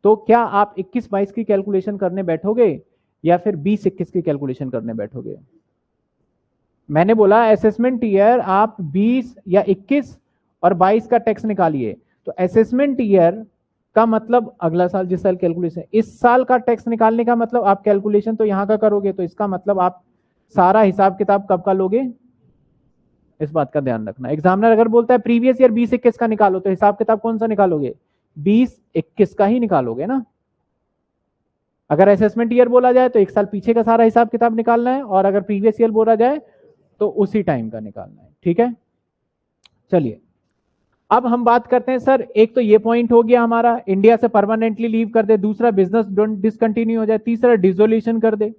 तो क्या आप 21-22 की कैलकुलेशन करने बैठोगे या फिर 20-21 की कैलकुलेशन करने बैठोगे? मैंने बोला असेसमेंट ईयर आप 20 या 21 और 22 का टैक्स निकालिए। तो असेसमेंट ईयर का मतलब अगला साल, जिस साल कैलकुलेशन, इस साल का टैक्स निकालने का मतलब आप कैलकुलेशन तो यहां का करोगे, तो इसका मतलब आप सारा हिसाब किताब कब का लोगे, इस बात का ध्यान रखना। एग्जामिनर अगर बोलता है प्रीवियस ईयर 20-21 का निकालो, तो हिसाब किताब कौन सा निकालोगे, 20-21 का ही निकालोगे ना। अगर असेसमेंट ईयर बोला जाए तो एक साल पीछे का सारा हिसाब किताब निकालना है, और अगर प्रीवियस ईयर बोला जाए तो उसी टाइम का निकालना है, ठीक है। चलिए अब हम बात करते हैं सर, एक तो ये पॉइंट हो गया हमारा, इंडिया से परमानेंटली लीव कर दे, दूसरा बिजनेस डिसकंटिन्यू हो जाए, तीसरा डिसोल्यूशन कर दे।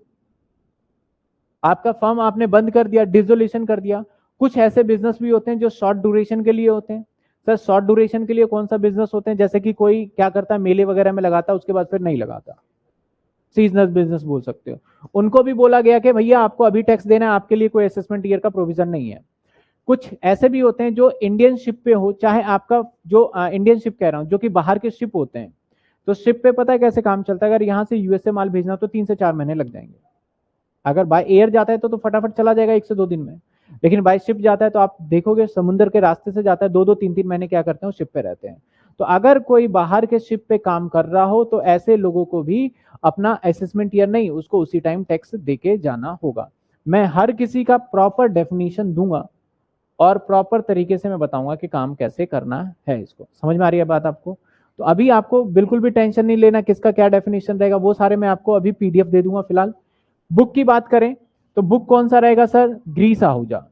आपका फर्म आपने बंद कर दिया, डिसोल्यूशन कर दिया। कुछ ऐसे बिजनेस भी होते हैं जो शॉर्ट ड्यूरेशन के लिए होते हैं। सर शॉर्ट ड्यूरेशन के लिए कौन सा बिजनेस होते हैं, जैसे कि कोई क्या करता है, मेले वगैरह में लगाता है, उसके बाद फिर नहीं लगाता, सीजनल बिजनेस बोल सकते हो। उनको भी बोला गया कि भैया आपको अभी टैक्स देना है, आपके लिए कोई असेसमेंट ईयर का प्रोविजन नहीं है। कुछ ऐसे भी होते हैं जो इंडियन शिप पे हो, चाहे आपका जो इंडियन शिप कह रहा हूं, जो कि बाहर के शिप होते हैं। तो शिप पे पता है कैसे काम चलता है, अगर यहां से यूएसए माल भेजना तो 3 से 4 महीने लग जाएंगे। अगर बाय एयर जाता है तो फटाफट चला जाएगा 1 से 2 दिन में। लेकिन बाय शिप जाता है तो आप देखोगे समुद्र के रास्ते से जाता है, 2-2 3-3 महीने क्या करते हैं, शिप पे रहते हैं। तो अगर कोई बाहर के शिप पे काम कर रहा हो तो ऐसे लोगों को भी अपना असेसमेंट ईयर नहीं, उसको उसी टाइम टैक्स देके जाना होगा। मैं हर किसी का प्रॉपर डेफिनेशन दूंगा और प्रॉपर तरीके से मैं बताऊंगा कि काम कैसे करना है। इसको समझ में आ रही है बात आपको? तो अभी आपको बिल्कुल भी टेंशन नहीं लेना किसका क्या डेफिनेशन रहेगा, वो सारे मैं आपको अभी पीडीएफ दे दूंगा। फिलहाल बुक की बात करें तो बुक कौन सा रहेगा सर, ग्रीस आहूजा।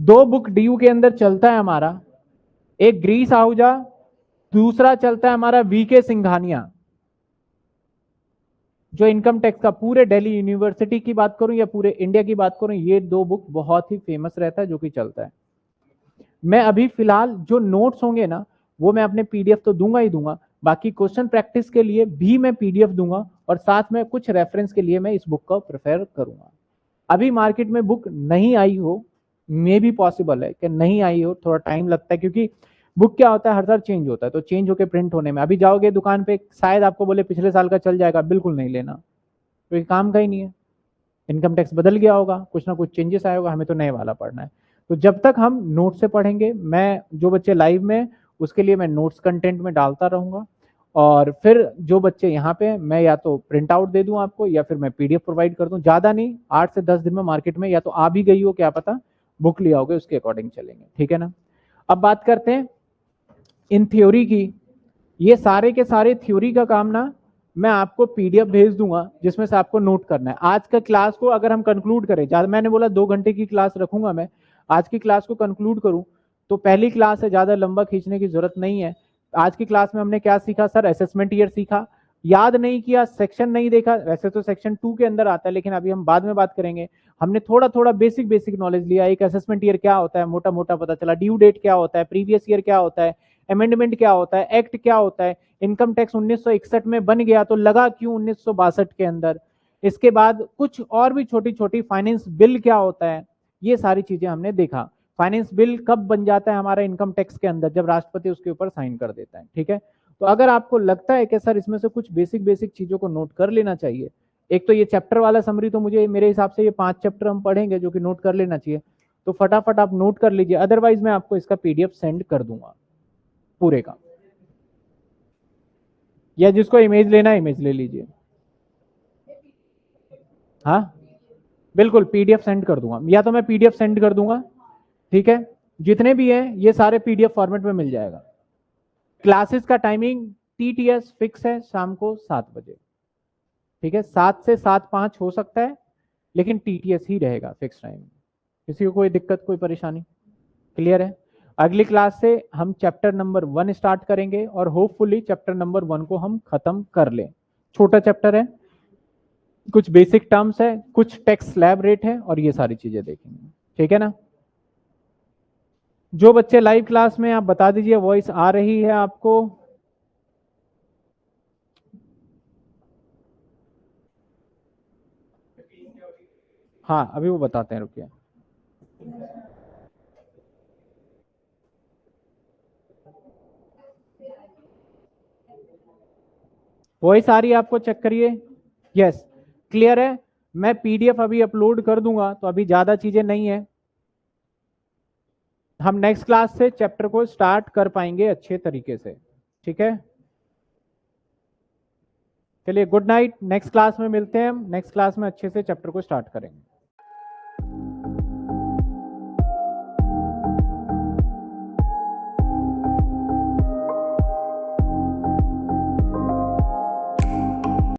दो बुक डीयू के अंदर चलता है हमारा, एक ग्रीस आहूजा, दूसरा चलता है हमारा वीके सिंघानिया, जो इनकम टैक्स का पूरे दिल्ली यूनिवर्सिटी की बात करूं या पूरे इंडिया की बात करूं, ये दो बुक बहुत ही फेमस रहता है जो कि चलता है। मैं अभी फिलहाल जो नोट्स होंगे ना वो मैं अपने पीडीएफ तो दूंगा ही दूंगा, बाकी क्वेश्चन प्रैक्टिस के लिए भी मैं पीडीएफ दूंगा, और साथ में कुछ रेफरेंस के लिए मैं इस बुक का प्रेफर करूंगा। अभी मार्केट में बुक नहीं आई हो, मे भी पॉसिबल है कि नहीं आई हो, थोड़ा टाइम लगता है, क्योंकि बुक क्या होता है हर साल चेंज होता है, तो चेंज होकर प्रिंट होने में, अभी जाओगे दुकान पे शायद आपको बोले पिछले साल का चल जाएगा, बिल्कुल नहीं लेना, क्योंकि काम का ही नहीं है। इनकम टैक्स बदल गया होगा, कुछ ना कुछ चेंजेस आया होगा, हमें तो नए वाला पढ़ना है। तो जब तक हम नोट से पढ़ेंगे, मैं जो बच्चे लाइव में उसके लिए मैं नोट्स कंटेंट में डालता रहूंगा, और फिर जो बच्चे यहाँ पे मैं या तो प्रिंट आउट दे दूं आपको या फिर मैं पीडीएफ प्रोवाइड कर दूं। ज्यादा नहीं, 8 से 10 दिन में मार्केट में या तो आ भी गई हो, क्या पता, बुक लिया होगे, उसके अकॉर्डिंग चलेंगे, ठीक है ना। अब बात करते हैं इन थ्योरी की। ये सारे के सारे थ्योरी का काम ना मैं आपको पीडीएफ भेज दूंगा, जिसमें से आपको नोट करना है। आज का क्लास को अगर हम कंक्लूड करें, ज्यादा मैंने बोला 2 घंटे की क्लास रखूंगा मैं, आज की क्लास को कंक्लूड करूं तो पहली क्लास है, ज्यादा लंबा खींचने की जरूरत नहीं है। आज की क्लास में हमने क्या सीखा सर, असेसमेंट ईयर सीखा, याद नहीं किया, सेक्शन नहीं देखा, वैसे तो सेक्शन 2 के अंदर आता है, लेकिन अभी हम बाद में बात करेंगे। हमने थोड़ा थोड़ा बेसिक नॉलेज लिया, एक असेसमेंट ईयर क्या होता है मोटा मोटा पता चला, ड्यू डेट क्या होता है, प्रीवियस ईयर क्या होता है, अमेंडमेंट क्या होता है, एक्ट क्या होता है, इनकम टैक्स 1961 में बन गया तो लगा क्यों 1962 के अंदर। इसके बाद कुछ और भी छोटी छोटी, फाइनेंस बिल क्या होता है, ये सारी चीजें हमने देखा। फाइनेंस बिल कब बन जाता है हमारा इनकम टैक्स के अंदर, जब राष्ट्रपति उसके ऊपर साइन कर देता है, ठीक है। तो अगर आपको लगता है कि सर इसमें से कुछ बेसिक चीजों को नोट कर लेना चाहिए, एक तो ये चैप्टर वाला समरी तो मुझे मेरे हिसाब से ये 5 चैप्टर हम पढ़ेंगे जो कि नोट कर लेना चाहिए, तो फटाफट आप नोट कर लीजिए, अदरवाइज मैं आपको इसका पीडीएफ सेंड कर दूंगा पूरे का, या जिसको इमेज लेना है इमेज ले लीजिए। हाँ बिल्कुल पीडीएफ सेंड कर दूंगा, या तो मैं पीडीएफ सेंड कर दूंगा, ठीक है। जितने भी हैं ये सारे पीडीएफ फॉर्मेट में मिल जाएगा। क्लासेस का टाइमिंग टीटीएस फिक्स है शाम को 7 बजे, ठीक है, 7 से 7:05 हो सकता है, लेकिन टीटीएस ही रहेगा फिक्स टाइम। किसी को कोई दिक्कत, कोई परेशानी? क्लियर है? अगली क्लास से हम चैप्टर नंबर 1 स्टार्ट करेंगे और होपफुली चैप्टर नंबर 1 को हम खत्म कर लें। छोटा चैप्टर है, कुछ बेसिक टर्म्स है, कुछ टैक्स स्लैब रेट है और ये सारी चीजें देखेंगे। ठीक है ना? जो बच्चे लाइव क्लास में, आप बता दीजिए वॉइस आ रही है आपको? हाँ अभी वो बताते हैं, रुकिए। वॉइस आ रही है आपको? चेक करिए। यस, क्लियर है? मैं पीडीएफ अभी अपलोड कर दूंगा, तो अभी ज्यादा चीजें नहीं है। हम नेक्स्ट क्लास से चैप्टर को स्टार्ट कर पाएंगे अच्छे तरीके से। ठीक है, चलिए गुड नाइट। नेक्स्ट क्लास में मिलते हैं हम। नेक्स्ट क्लास में अच्छे से चैप्टर को स्टार्ट करेंगे।